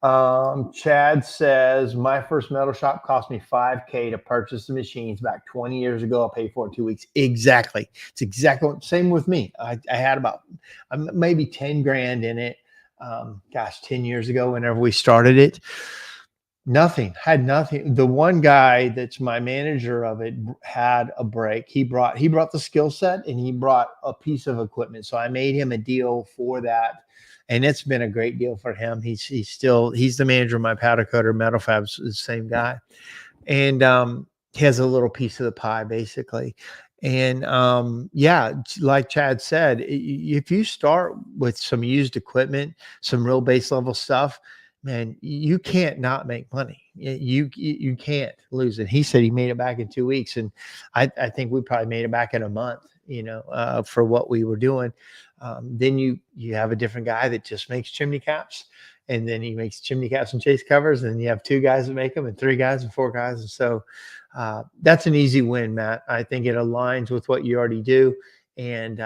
Chad says, my first metal shop cost me $5K to purchase the machines back 20 years ago. I paid for it in 2 weeks. Exactly. It's exactly same with me. I had about maybe 10 grand in it. 10 years ago, whenever we started it. Had nothing. The one guy that's my manager of it had a break. He brought the skill set and he brought a piece of equipment. So I made him a deal for that. And it's been a great deal for him. He's the manager of my powder coater metal fabs, the same guy. And he has a little piece of the pie basically. And like Chad said, if you start with some used equipment, some real base level stuff, man, you can't not make money. You can't lose it. He said he made it back in 2 weeks. And I think we probably made it back in a month, for what we were doing. Then you have a different guy that just makes chimney caps, and then he makes chimney caps and chase covers. And you have 2 guys that make them, and 3 guys and 4 guys. And so that's an easy win, Matt. I think it aligns with what you already do. And,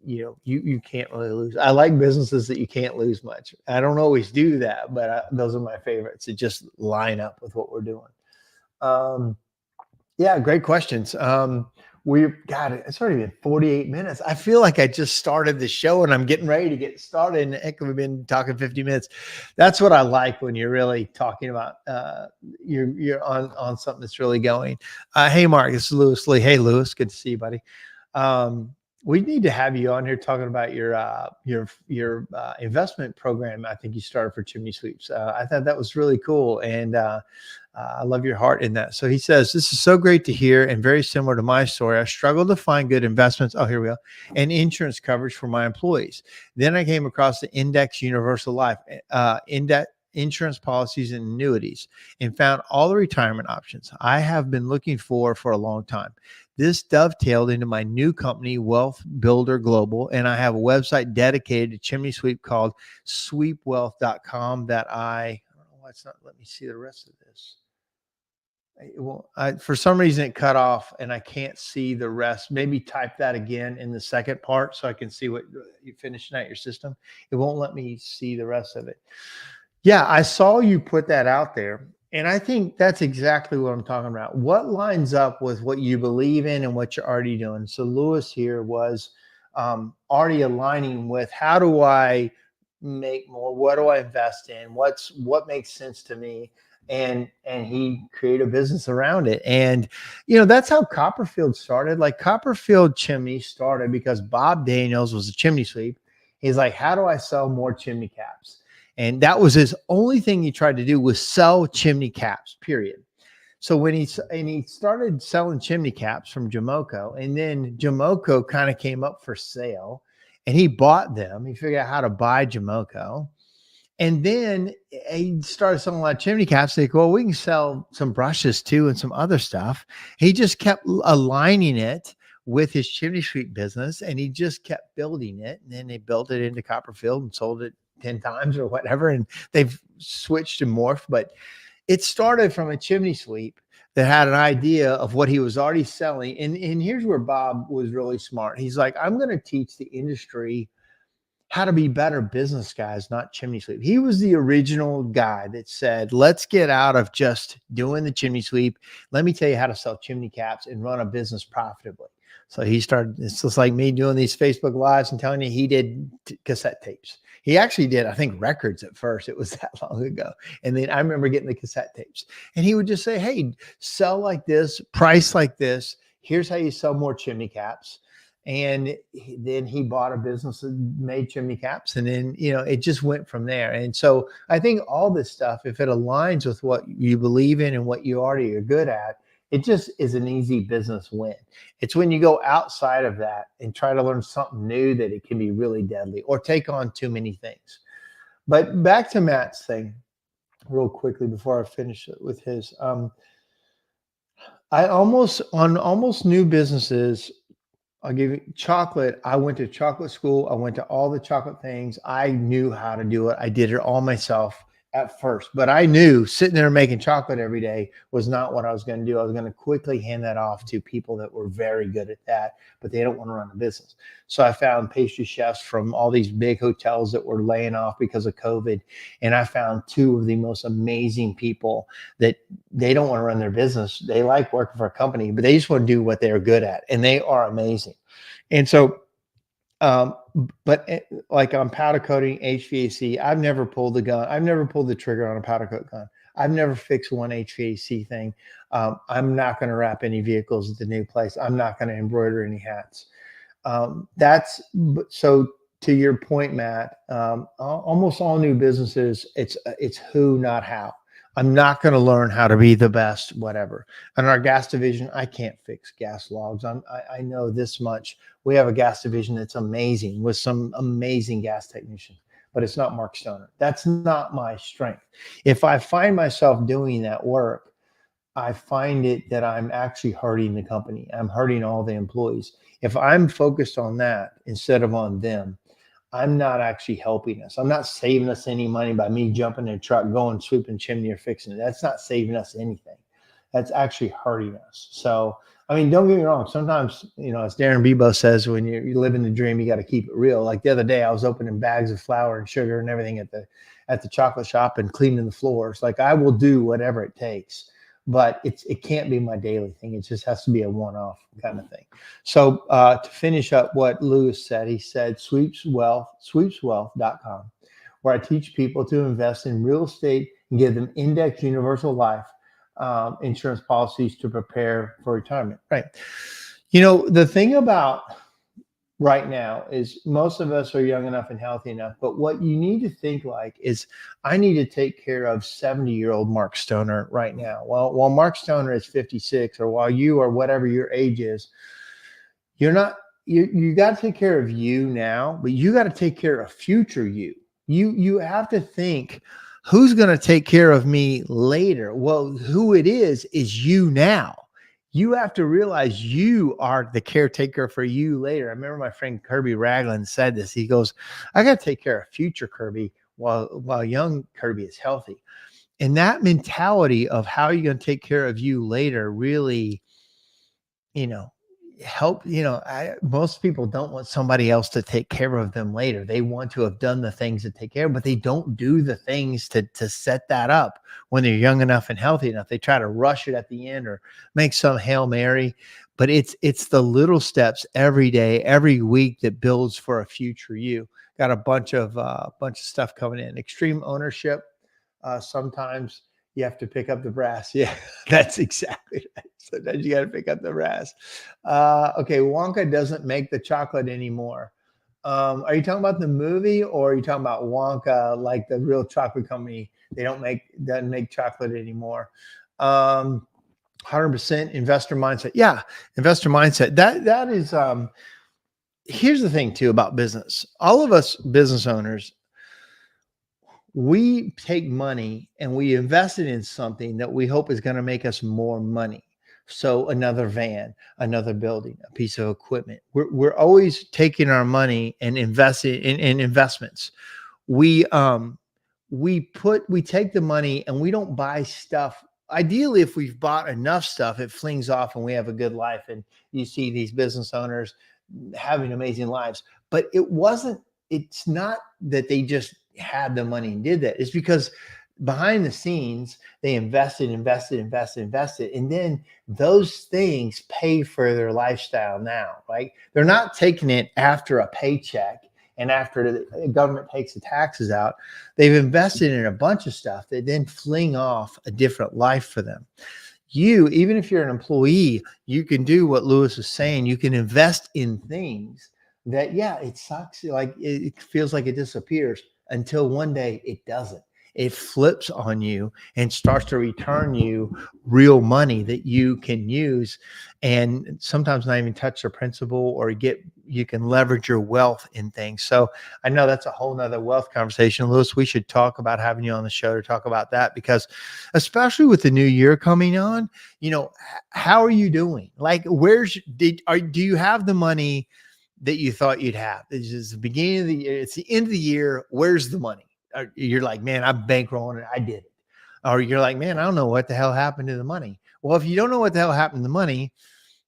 you can't really lose. I like businesses that you can't lose much. I don't always do that, but those are my favorites. That just line up with what we're doing. Great questions. We've got it. It's already been 48 minutes. I feel like I just started the show and I'm getting ready to get started. And heck, we've been talking 50 minutes. That's what I like when you're really talking about, you're on something that's really going. Hey, Mark, this is Lewis Lee. Hey, Lewis, good to see you, buddy. We need to have you on here talking about your investment program. I think you started for chimney sweeps. I thought that was really cool, and I love your heart in that. So he says, this is so great to hear and very similar to my story. I struggled to find good investments. Oh, here we go. And insurance coverage for my employees. Then I came across the Index Universal Life, insurance policies and annuities, and found all the retirement options I have been looking for a long time. This dovetailed into my new company, Wealth Builder Global, and I have a website dedicated to chimney sweep called sweepwealth.com that I don't know why it's not letting me see the rest of this. For some reason it cut off and I can't see the rest. Maybe type that again in the second part so I can see what you're finishing out your system. It won't let me see the rest of it. Yeah, I saw you put that out there. And I think that's exactly what I'm talking about. What lines up with what you believe in and what you're already doing? So Lewis here was already aligning with, how do I make more? What do I invest in? What makes sense to me? And he created a business around it. And, that's how Copperfield started. Like Copperfield Chimney started because Bob Daniels was a chimney sweep. He's like, how do I sell more chimney caps? And that was his only thing he tried to do, was sell chimney caps, period. So when he started selling chimney caps from Jamoco, and then Jamoco kind of came up for sale, and he bought them. He figured out how to buy Jamoco, and then he started selling a lot of chimney caps. Like, well, we can sell some brushes too and some other stuff. He just kept aligning it with his chimney sweep business, and he just kept building it. And then they built it into Copperfield and sold it 10 times or whatever. And they've switched and morphed, but it started from a chimney sweep that had an idea of what he was already selling. And here's where Bob was really smart. He's like, I'm going to teach the industry how to be better business guys, not chimney sweep. He was the original guy that said, let's get out of just doing the chimney sweep. Let me tell you how to sell chimney caps and run a business profitably. So he started, it's just like me doing these Facebook Lives and telling you he did cassette tapes. He actually did, I think, records at first. It was that long ago. And then I remember getting the cassette tapes. And he would just say, hey, sell like this, price like this. Here's how you sell more chimney caps. And then he bought a business that made chimney caps. And then, it just went from there. And so I think all this stuff, if it aligns with what you believe in and what you already are good at, it just is an easy business win. It's when you go outside of that and try to learn something new that it can be really deadly or take on too many things. But back to Matt's thing real quickly before I finish with his, almost new businesses, I'll give you chocolate. I went to chocolate school. I went to all the chocolate things. I knew how to do it. I did it all myself at first, but I knew sitting there making chocolate every day was not what I was going to do. I was going to quickly hand that off to people that were very good at that, but they don't want to run a business. So I found pastry chefs from all these big hotels that were laying off because of COVID. And I found two of the most amazing people that they don't want to run their business. They like working for a company, but they just want to do what they're good at. And they are amazing. And so, but like on powder coating, HVAC, I've never pulled the gun. I've never pulled the trigger on a powder coat gun. I've never fixed one HVAC thing. I'm not going to wrap any vehicles at the new place. I'm not going to embroider any hats. So to your point, Matt, almost all new businesses, it's who, not how. I'm not going to learn how to be the best, whatever. In our gas division, I can't fix gas logs. I know this much. We have a gas division that's amazing with some amazing gas technicians, but it's not Mark Stoner. That's not my strength. If I find myself doing that work, I find it that I'm actually hurting the company. I'm hurting all the employees. If I'm focused on that instead of on them, I'm not actually helping us. I'm not saving us any money by me jumping in a truck, going sweeping chimney or fixing it. That's not saving us anything. That's actually hurting us. So, I mean, don't get me wrong. Sometimes, as Darren Bebo says, when you live in the dream, you got to keep it real. Like the other day, I was opening bags of flour and sugar and everything at the chocolate shop and cleaning the floors. Like, I will do whatever it takes, but it can't be my daily thing. It just has to be a one-off kind of thing. So to finish up what Lewis said, he said, sweepswealth.com, where I teach people to invest in real estate and give them index universal life insurance policies to prepare for retirement. Right. The thing about right now is most of us are young enough and healthy enough, but what you need to think like is, I need to take care of 70-year-old Mark Stoner right now. Well, while Mark Stoner is 56, or while you are whatever your age is, you got to take care of you now, but you got to take care of future you. You have to think, who's going to take care of me later? Well, who it is you now. You have to realize you are the caretaker for you later. I remember my friend Kirby Ragland said this. He goes, I got to take care of future Kirby while young Kirby is healthy. And that mentality of how you're going to take care of you later really, help. Most people don't want somebody else to take care of them later. They want to have done the things to take care of, but they don't do the things to set that up when they're young enough and healthy enough. They try to rush it at the end or make some Hail Mary, but it's the little steps every day, every week that builds for a future you. Got a bunch of stuff coming in. Extreme ownership. Sometimes you have to pick up the brass. Yeah, that's exactly right. Sometimes you got to pick up the brass. Okay, Wonka doesn't make the chocolate anymore. Are you talking about the movie, or are you talking about Wonka, like the real chocolate company? They doesn't make chocolate anymore. 100% investor mindset. Yeah, investor mindset. That is. Here's the thing too about business. All of us business owners, we take money and we invest it in something that we hope is going to make us more money. So another van, another building, a piece of equipment. We're always taking our money and investing in investments. We we take the money and we don't buy stuff. Ideally, if we've bought enough stuff, it flings off and we have a good life. And you see these business owners having amazing lives. But it's not that they just had the money and did that. It's because behind the scenes, they invested. And then those things pay for their lifestyle now, right? They're not taking it after a paycheck and after the government takes the taxes out. They've invested in a bunch of stuff that then fling off a different life for them. Even if you're an employee, you can do what Lewis is saying. You can invest in things that, yeah, it sucks. Like it feels like it disappears until one day it doesn't. It flips on you and starts to return you real money that you can use, and sometimes not even touch the principal, or you can leverage your wealth in things. So I know that's a whole nother wealth conversation. Lewis, we should talk about having you on the show to talk about that, because especially with the new year coming on, how are you doing? Like, do you have the money that you thought you'd have? This is the beginning of the year. It's the end of the year. Where's the money? You're like, man, I'm bankrolling it. I did it. Or you're like, man, I don't know what the hell happened to the money. Well, if you don't know what the hell happened to the money,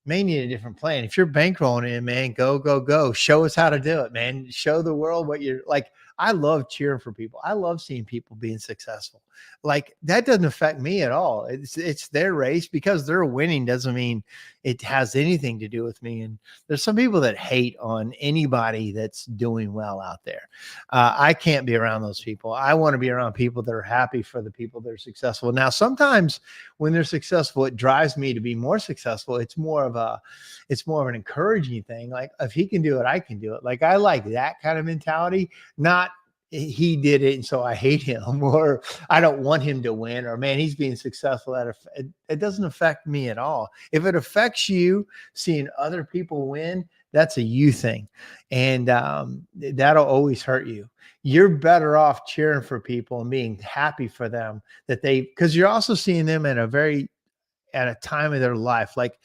may need a different plan. If you're bankrolling it, man, go. Show us how to do it, man. Show the world what you're like. I love cheering for people. I love seeing people being successful. Like, that doesn't affect me at all. It's their race. Because they're winning doesn't mean it has anything to do with me. And there's some people that hate on anybody that's doing well out there. I can't be around those people. I want to be around people that are happy for the people that are successful. Now, sometimes when they're successful, it drives me to be more successful. It's more of an encouraging thing. Like, if he can do it, I can do it. Like, I like that kind of mentality, not he did it and so I hate him, or I don't want him to win, or man, he's being successful. It doesn't affect me at all. If it affects you seeing other people win, that's a you thing. And that'll always hurt you. You're better off cheering for people and being happy for them, because you're also seeing them at a time of their life. Like,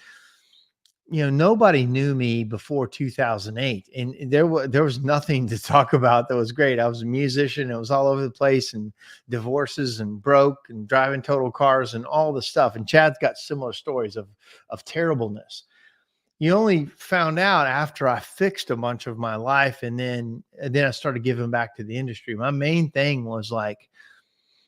nobody knew me before 2008, and there was nothing to talk about that was great. I was a musician. It was all over the place, and divorces and broke and driving total cars and all the stuff. And Chad's got similar stories of terribleness. You only found out after I fixed a bunch of my life, and then I started giving back to the industry. My main thing was like,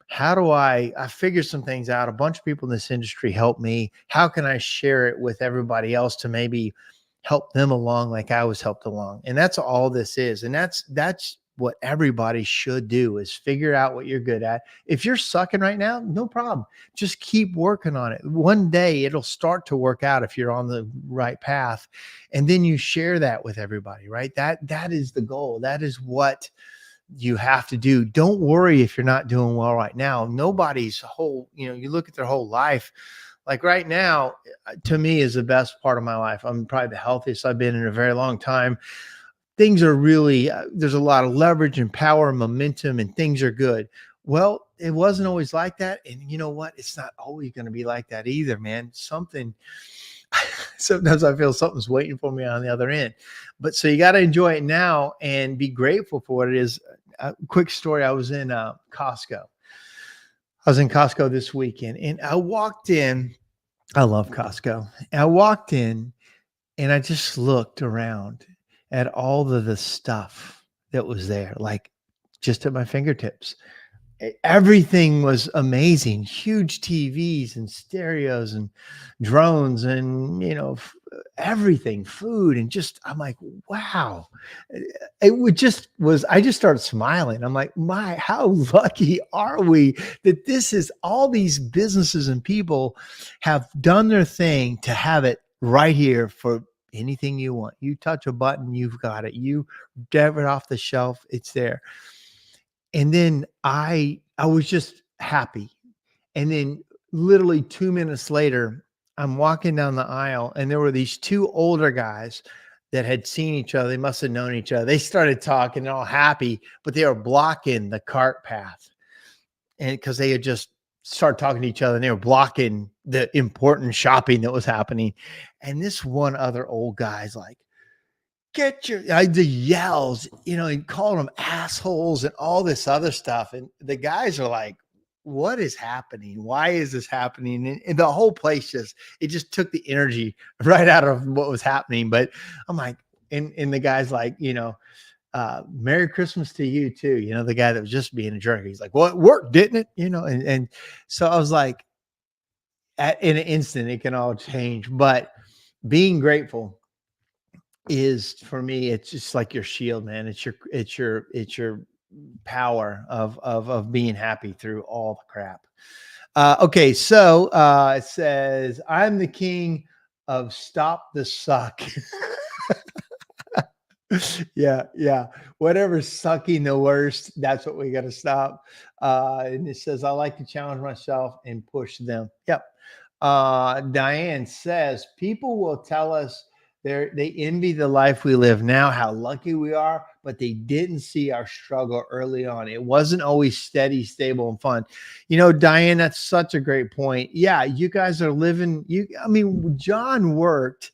how do I figured some things out. A bunch of people in this industry helped me. How can I share it with everybody else to maybe help them along like I was helped along? And that's all this is. And that's what everybody should do, is figure out what you're good at. If you're sucking right now, no problem. Just keep working on it. One day it'll start to work out if you're on the right path. And then you share that with everybody, right? That is the goal. That is what you have to do. Don't worry if you're not doing well right now. Nobody's you look at their whole life. Like right now, to me, is the best part of my life. I'm probably the healthiest I've been in a very long time. Things are really, there's a lot of leverage and power and momentum, and things are good. Well, it wasn't always like that. And you know what? It's not always going to be like that either, man. Sometimes I feel something's waiting for me on the other end. But so you got to enjoy it now and be grateful for what it is. A quick story. I was in Costco. I was in Costco this weekend, and I walked in. I love Costco. And I walked in and I just looked around at all of the stuff that was there, like just at my fingertips. Everything was amazing. Huge TVs and stereos and drones and, everything, food. And I'm like, wow. I just started smiling. I'm like, how lucky are we that all these businesses and people have done their thing to have it right here for anything you want. You touch a button, you've got it. You grab it off the shelf, it's there. And then I was just happy. And then literally 2 minutes later, I'm walking down the aisle and there were these two older guys that had seen each other. They must have known each other. They started talking, all happy, but they were blocking the cart path. And because they had just started talking to each other and they were blocking the important shopping that was happening. And this one other old guy's like, get your the yells, and calling them assholes and all this other stuff. And the guys are like, what is happening? Why is this happening? And the whole place it just took the energy right out of what was happening. But I'm like, and the guy's like, Merry Christmas to you too. The guy that was just being a jerk. He's like, well, it worked, didn't it? And so I was like, in an instant, it can all change. But being grateful is, for me, it's just like your shield, man. It's your power of being happy through all the crap. Okay, so it says, I'm the king of stop the suck. Yeah. Whatever's sucking the worst, that's what we got to stop. And it says, I like to challenge myself and push them. Yep. Diane says, people will tell us they envy the life we live now, how lucky we are, but they didn't see our struggle early on. It wasn't always steady, stable, and fun. Diane, that's such a great point. Yeah, you guys are living. John worked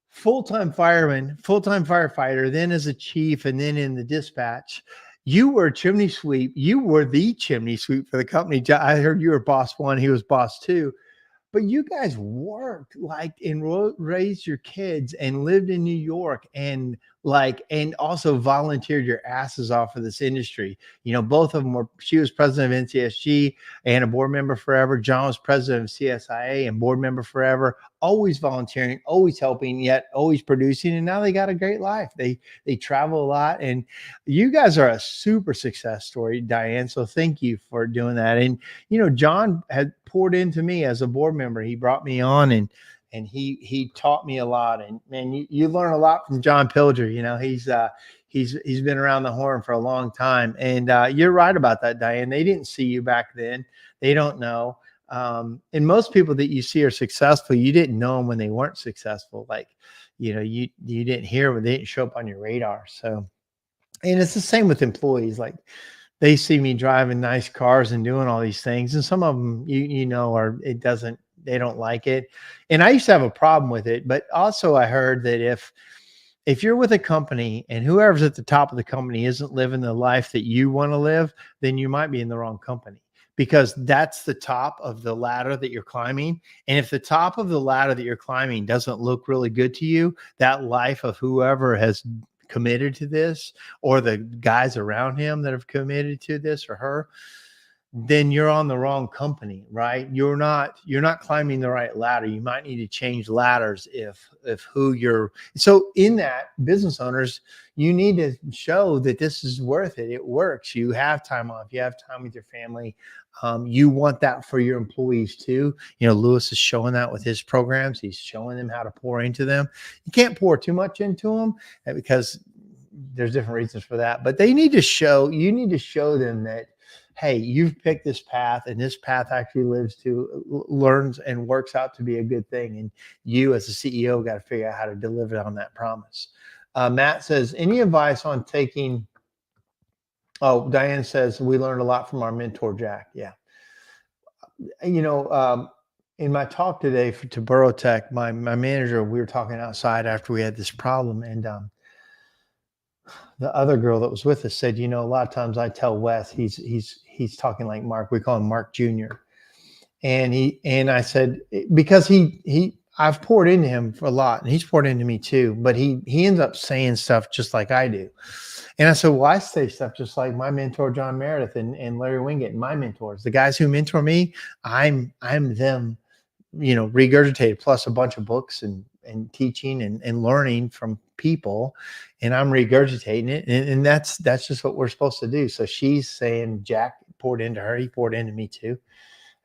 full-time fireman, full-time firefighter, then as a chief, and then in the dispatch. You were chimney sweep. You were the chimney sweep for the company. I heard you were boss one. He was boss two. But you guys worked and raised your kids and lived in New York and also volunteered your asses off for this industry. Both of them she was president of NCSG and a board member forever. John was president of CSIA and board member forever, always volunteering, always helping, yet always producing. And now they got a great life. They travel a lot, and you guys are a super success story, Diane. So thank you for doing that. And, John had poured into me as a board member. He brought me on and he taught me a lot. And man, you learn a lot from John Pilger. He's been around the horn for a long time. And you're right about that, Diane. They didn't see you back then. They don't know. And most people that you see are successful, you didn't know them when they weren't successful. You didn't hear when they didn't show up on your radar. So, and it's the same with employees. They see me driving nice cars and doing all these things. And some of them, they don't like it. And I used to have a problem with it, but also I heard that if you're with a company and whoever's at the top of the company isn't living the life that you want to live, then you might be in the wrong company, because that's the top of the ladder that you're climbing. And if the top of the ladder that you're climbing doesn't look really good to you, that life of whoever has committed to this, or the guys around him that have committed to this or her, then you're on the wrong company, right? You're not climbing the right ladder. You might need to change ladders if who you're. So in that, business owners, you need to show that this is worth it. It works. You have time off. You have time with your family. You want that for your employees too. Lewis is showing that with his programs. He's showing them how to pour into them. You can't pour too much into them because there's different reasons for that. But you need to show them that, hey, you've picked this path, and this path actually learns and works out to be a good thing. And you as a CEO got to figure out how to deliver on that promise. Matt says, any advice on taking... Oh, Diane says, we learned a lot from our mentor, Jack. Yeah. In my talk today to Borough Tech, my manager, we were talking outside after we had this problem. And the other girl that was with us said, a lot of times I tell Wes, he's talking like Mark. We call him Mark Jr. And I said, because I've poured into him for a lot, and he's poured into me too, but he ends up saying stuff just like I do. And I said, well, I say stuff just like my mentor, John Meredith and Larry Wingate, and my mentors, the guys who mentor me, I'm them, regurgitated, plus a bunch of books and teaching and learning from people, and I'm regurgitating it. And that's just what we're supposed to do. So she's saying Jack poured into her. He poured into me too.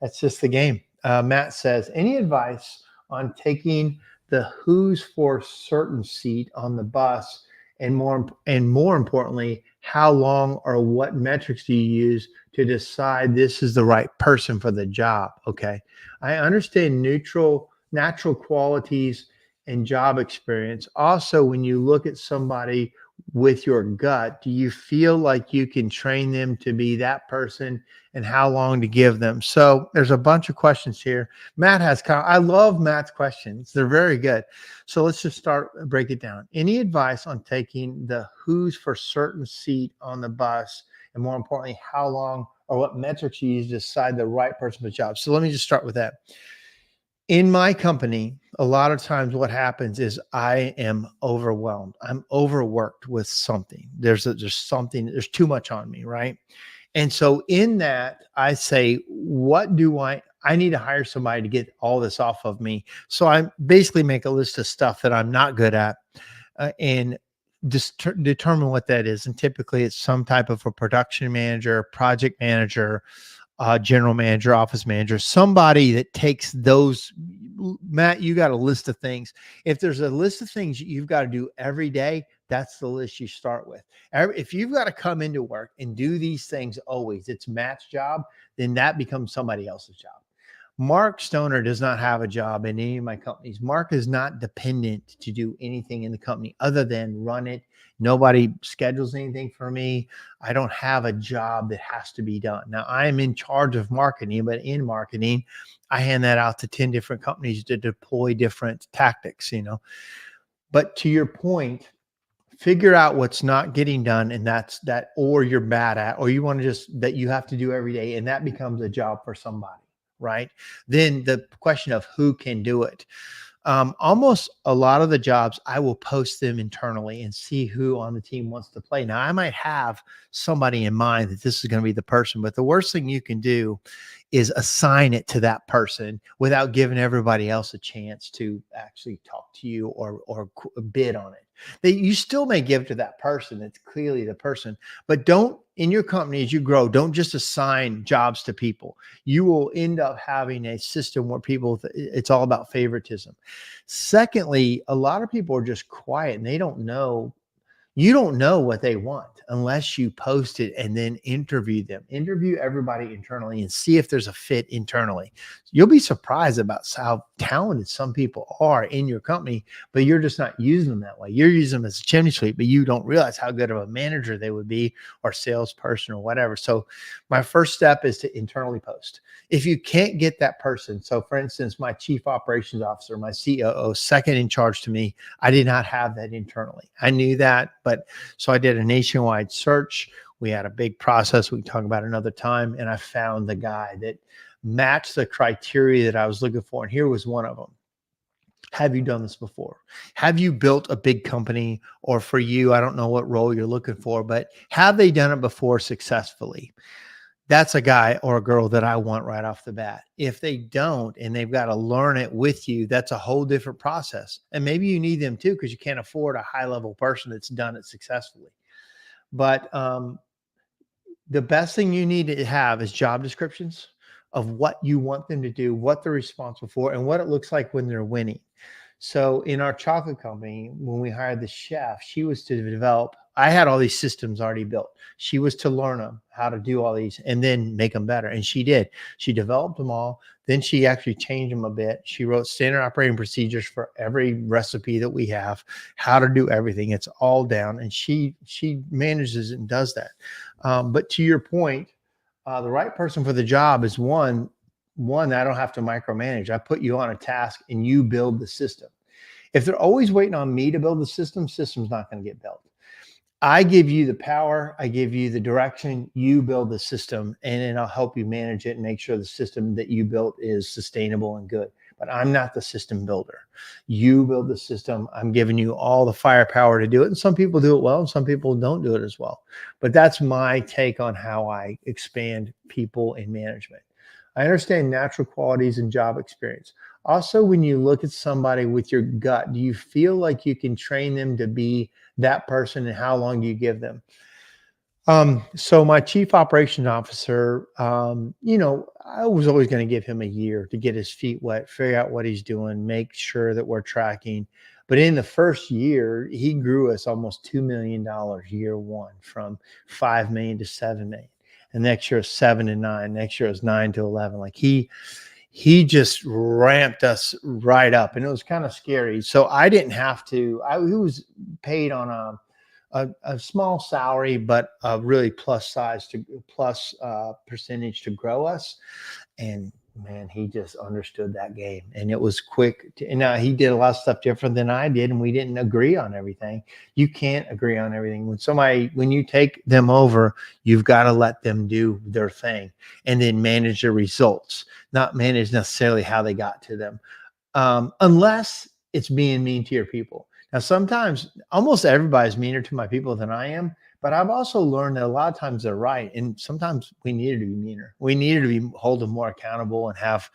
That's just the game. Matt says, any advice on taking the who's for certain seat on the bus, and more importantly, how long or what metrics do you use to decide this is the right person for the job? Okay. I understand natural qualities and job experience. Also, when you look at somebody with your gut, do you feel like you can train them to be that person, and how long to give them? So there's a bunch of questions here. Matt has, I love Matt's questions. They're very good. So let's just break it down. Any advice on taking the who's for certain seat on the bus, and more importantly, how long or what metrics you use to decide the right person for the job? So let me just start with that. In my company, a lot of times what happens is I am overwhelmed. I'm overworked with something. There's too much on me, right? And so in that, I say, what do I need to hire somebody to get all this off of me. So I basically make a list of stuff that I'm not good at, and just determine what that is. And typically it's some type of a production manager, project manager, general manager, office manager, somebody that takes those. Matt, you got a list of things. If there's a list of things you've got to do every day, that's the list you start with. If you've got to come into work and do these things always, it's Matt's job, then that becomes somebody else's job. Mark Stoner does not have a job in any of my companies. Mark is not dependent to do anything in the company other than run it. Nobody schedules anything for me. I don't have a job that has to be done. Now, I am in charge of marketing, but in marketing, I hand that out to 10 different companies to deploy different tactics, But to your point, figure out what's not getting done, and or you're bad at, or you want to just that you have to do every day, and that becomes a job for somebody, right? Then the question of who can do it. Almost a lot of the jobs, I will post them internally and see who on the team wants to play. Now, I might have somebody in mind that this is going to be the person, but the worst thing you can do is assign it to that person without giving everybody else a chance to actually talk to you or bid on it. You still may give it to that person. It's clearly the person, but don't, in your company, as you grow, don't just assign jobs to people. You will end up having a system where it's all about favoritism. Secondly, a lot of people are just quiet and they don't know. You don't know what they want unless you post it and then interview them. Interview everybody internally and see if there's a fit internally. You'll be surprised about how talented some people are in your company, but you're just not using them that way. You're using them as a chimney sweep, but you don't realize how good of a manager they would be, or salesperson, or whatever. So my first step is to internally post. If you can't get that person, so for instance, my chief operations officer, my COO, second in charge to me, I did not have that internally. I knew that, but so I did a nationwide search. We had a big process we can talk about another time, and I found the guy that matched the criteria that I was looking for. And here was one of them. Have you done this before? Have you built a big company? Or for you, I don't know what role you're looking for, but have they done it before successfully? That's a guy or a girl that I want right off the bat. If they don't and they've got to learn it with you, that's a whole different process. And maybe you need them too, because you can't afford a high level person that's done it successfully. But the best thing you need to have is job descriptions of what you want them to do, what they're responsible for, and what it looks like when they're winning. So in our chocolate company, when we hired the chef, she was to develop, I had all these systems already built. She was to learn them, how to do all these, and then make them better. And she did. She developed them all. Then she actually changed them a bit. She wrote standard operating procedures for every recipe that we have, how to do everything. It's all down. And she manages it and does that. But to your point, the right person for the job is one I don't have to micromanage. I put you on a task and you build the system. If they're always waiting on me to build the system's not going to get built. I give you the power, I give you the direction, you build the system, and then I'll help you manage it and make sure the system that you built is sustainable and good. But I'm not the system builder. You build the system. I'm giving you all the firepower to do it. And some people do it well, and some people don't do it as well. But that's my take on how I expand people in management. I understand natural qualities and job experience. Also, when you look at somebody with your gut, do you feel like you can train them to be that person, and how long do you give them? So my chief operations officer, I was always going to give him a year to get his feet wet, figure out what he's doing, make sure that we're tracking. But in the first year, he grew us almost $2 million year one, from 5 million to 7 million. And next year is 7 to 9. Next year is 9 to 11. Like he just ramped us right up, and it was kind of scary. So I didn't have to. He was paid on a small salary, but a really plus percentage to grow us. And man, he just understood that game, and it was quick. And he did a lot of stuff different than I did, and we didn't agree on everything. You can't agree on everything. When you take them over, you've got to let them do their thing, and then manage the results, not manage necessarily how they got to them, unless it's being mean to your people. Now, sometimes almost everybody's meaner to my people than I am, but I've also learned that a lot of times they're right. And sometimes we needed to be meaner. We needed to be hold them more accountable and have,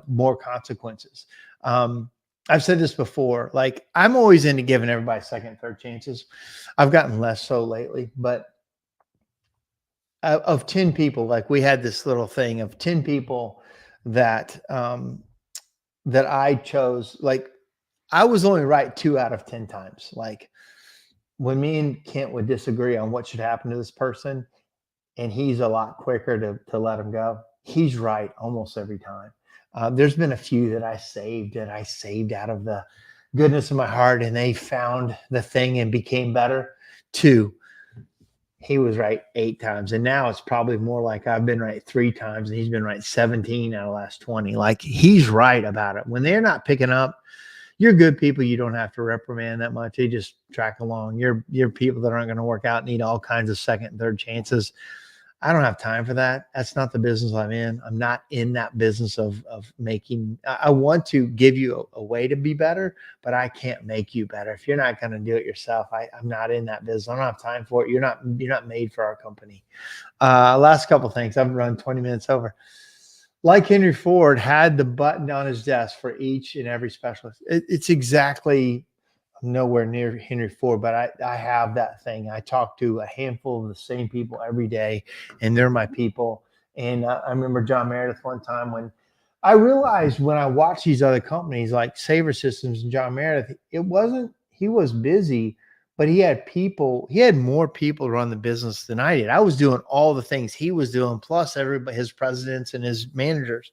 more consequences. I've said this before, like I'm always into giving everybody second, third chances. I've gotten less so lately, but of 10 people, like we had this little thing of 10 people that, that I chose, like I was only right 2 out of 10 times. Like when me and Kent would disagree on what should happen to this person, and he's a lot quicker to let him go, he's right almost every time. There's been a few that I saved out of the goodness of my heart, and they found the thing and became better. Two, he was right 8 times, and now it's probably more like I've been right 3 times, and he's been right 17 out of the last 20. Like he's right about it. When they're not picking up, you're good people. You don't have to reprimand that much. They just track along. You're people that aren't going to work out, need all kinds of second and third chances. I don't have time for that. That's not the business I'm in. I'm not in that business of making. I want to give you a way to be better, but I can't make you better. If you're not going to do it yourself, I'm not in that business. I don't have time for it. You're not made for our company. Last couple things. I've run 20 minutes over. Like Henry Ford had the button on his desk for each and every specialist. It's exactly nowhere near Henry Ford, but I have that thing. I talk to a handful of the same people every day, and they're my people. And I remember John Meredith one time when I realized, when I watched these other companies like Saver Systems and John Meredith, it wasn't, he was busy, but he had people, he had more people run the business than I did. I was doing all the things he was doing, plus everybody, his presidents and his managers.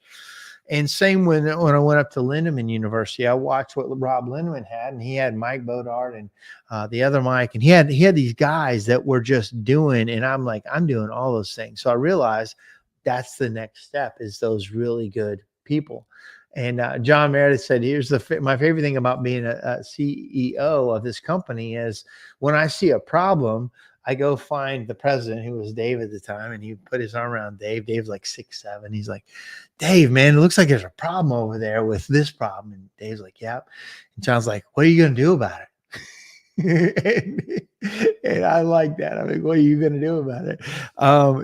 And same when I went up to Lindeman University, I watched what Rob Lindeman had, and he had Mike Bodart and the other Mike, and he had these guys that were just doing, and I'm like, I'm doing all those things. So I realized that's the next step, is those really good people. And John Meredith said, "Here's my favorite thing about being a CEO of this company is when I see a problem, I go find the president, who was Dave at the time, and he put his arm around Dave. Dave's like 6'7". He's like, Dave, man, it looks like there's a problem over there with this problem. And Dave's like, yep. And John's like, what are you going to do about it? and I like that. I mean, what are you going to do about it?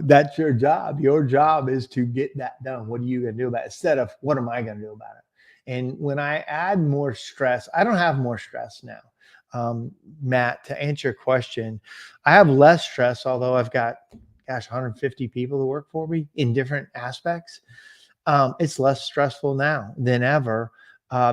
That's your job. Your job is to get that done. What are you going to do about it? Instead of what am I going to do about it? And when I add more stress, I don't have more stress now. Matt, to answer your question, I have less stress, although I've got, 150 people who work for me in different aspects. It's less stressful now than ever,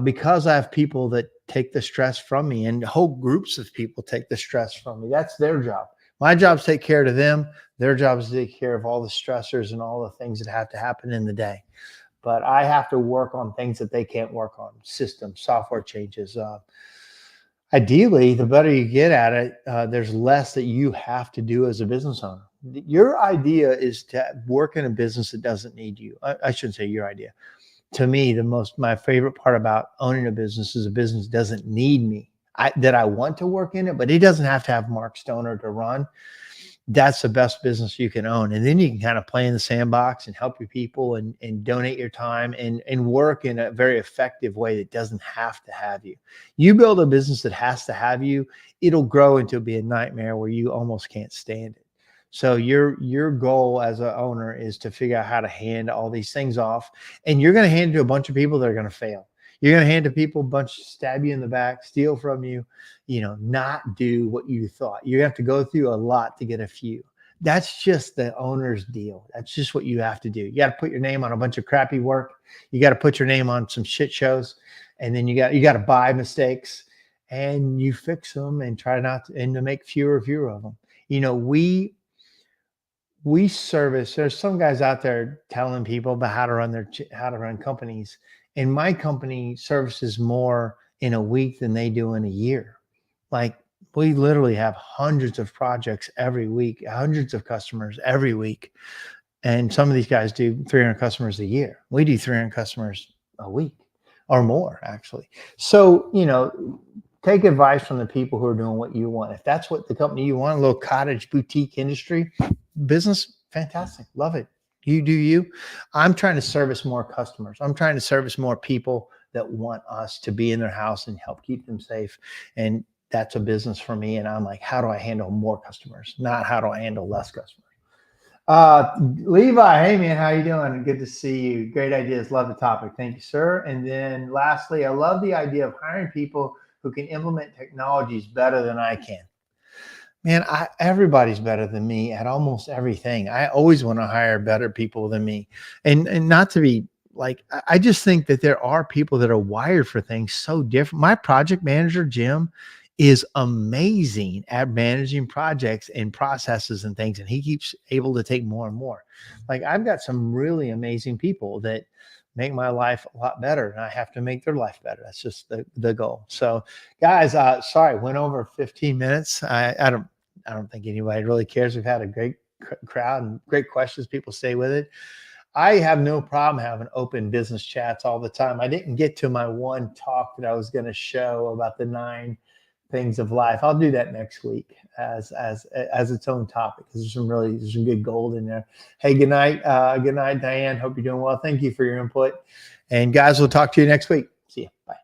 because I have people that take the stress from me, and whole groups of people take the stress from me. That's their job. My job is to take care of them. Their job is to take care of all the stressors and all the things that have to happen in the day. But I have to work on things that they can't work on, systems, software changes. Ideally, the better you get at it, there's less that you have to do as a business owner. Your idea is to work in a business that doesn't need you. I shouldn't say your idea. To me, my favorite part about owning a business is a business doesn't need me. That I want to work in it, but it doesn't have to have Mark Stoner to run. That's the best business you can own. And then you can kind of play in the sandbox and help your people and donate your time and work in a very effective way that doesn't have to have you. You build a business that has to have you, it'll grow into be a nightmare where you almost can't stand it. So your goal as an owner is to figure out how to hand all these things off, and you're going to hand it to a bunch of people that are going to fail. You're going to hand to people a bunch, stab you in the back, steal from you, not do what you thought. You have to go through a lot to get a few. that's just the owner's deal. That's just what you have to do. You got to put your name on a bunch of crappy work. You got to put your name on some shit shows, and then you got to buy mistakes and you fix them and try not to, and to make fewer of them. You know, we service. There's some guys out there telling people about how to run companies, and my company services more in a week than they do in a year. Like, we literally have hundreds of projects every week, hundreds of customers every week, and some of these guys do 300 customers a year. We do 300 customers a week or more, actually. So, take advice from the people who are doing what you want. If that's what the company you want, a little cottage boutique industry business, fantastic. Love it. You do you. I'm trying to service more customers. I'm trying to service more people that want us to be in their house and help keep them safe. And that's a business for me. And I'm like, how do I handle more customers? Not how do I handle less customers? Levi, hey man, how you doing? Good to see you. Great ideas. Love the topic. Thank you, sir. And then lastly, I love the idea of hiring people who can implement technologies better than I can. Man, everybody's better than me at almost everything. I always want to hire better people than me. And not to be like, I just think that there are people that are wired for things so different. My project manager, Jim, is amazing at managing projects and processes and things. And he keeps able to take more and more. Like, I've got some really amazing people that make my life a lot better, and I have to make their life better. That's just the goal. So guys, sorry, went over 15 minutes. I don't think anybody really cares. We've had a great crowd and great questions. People stay with it. I have no problem having open business chats all the time. I didn't get to my one talk that I was going to show about the 9 things of life. I'll do that next week as its own topic, because there's some good gold in there. Hey, good night, Diane. Hope you're doing well. Thank you for your input. And guys, we'll talk to you next week. See you. Bye.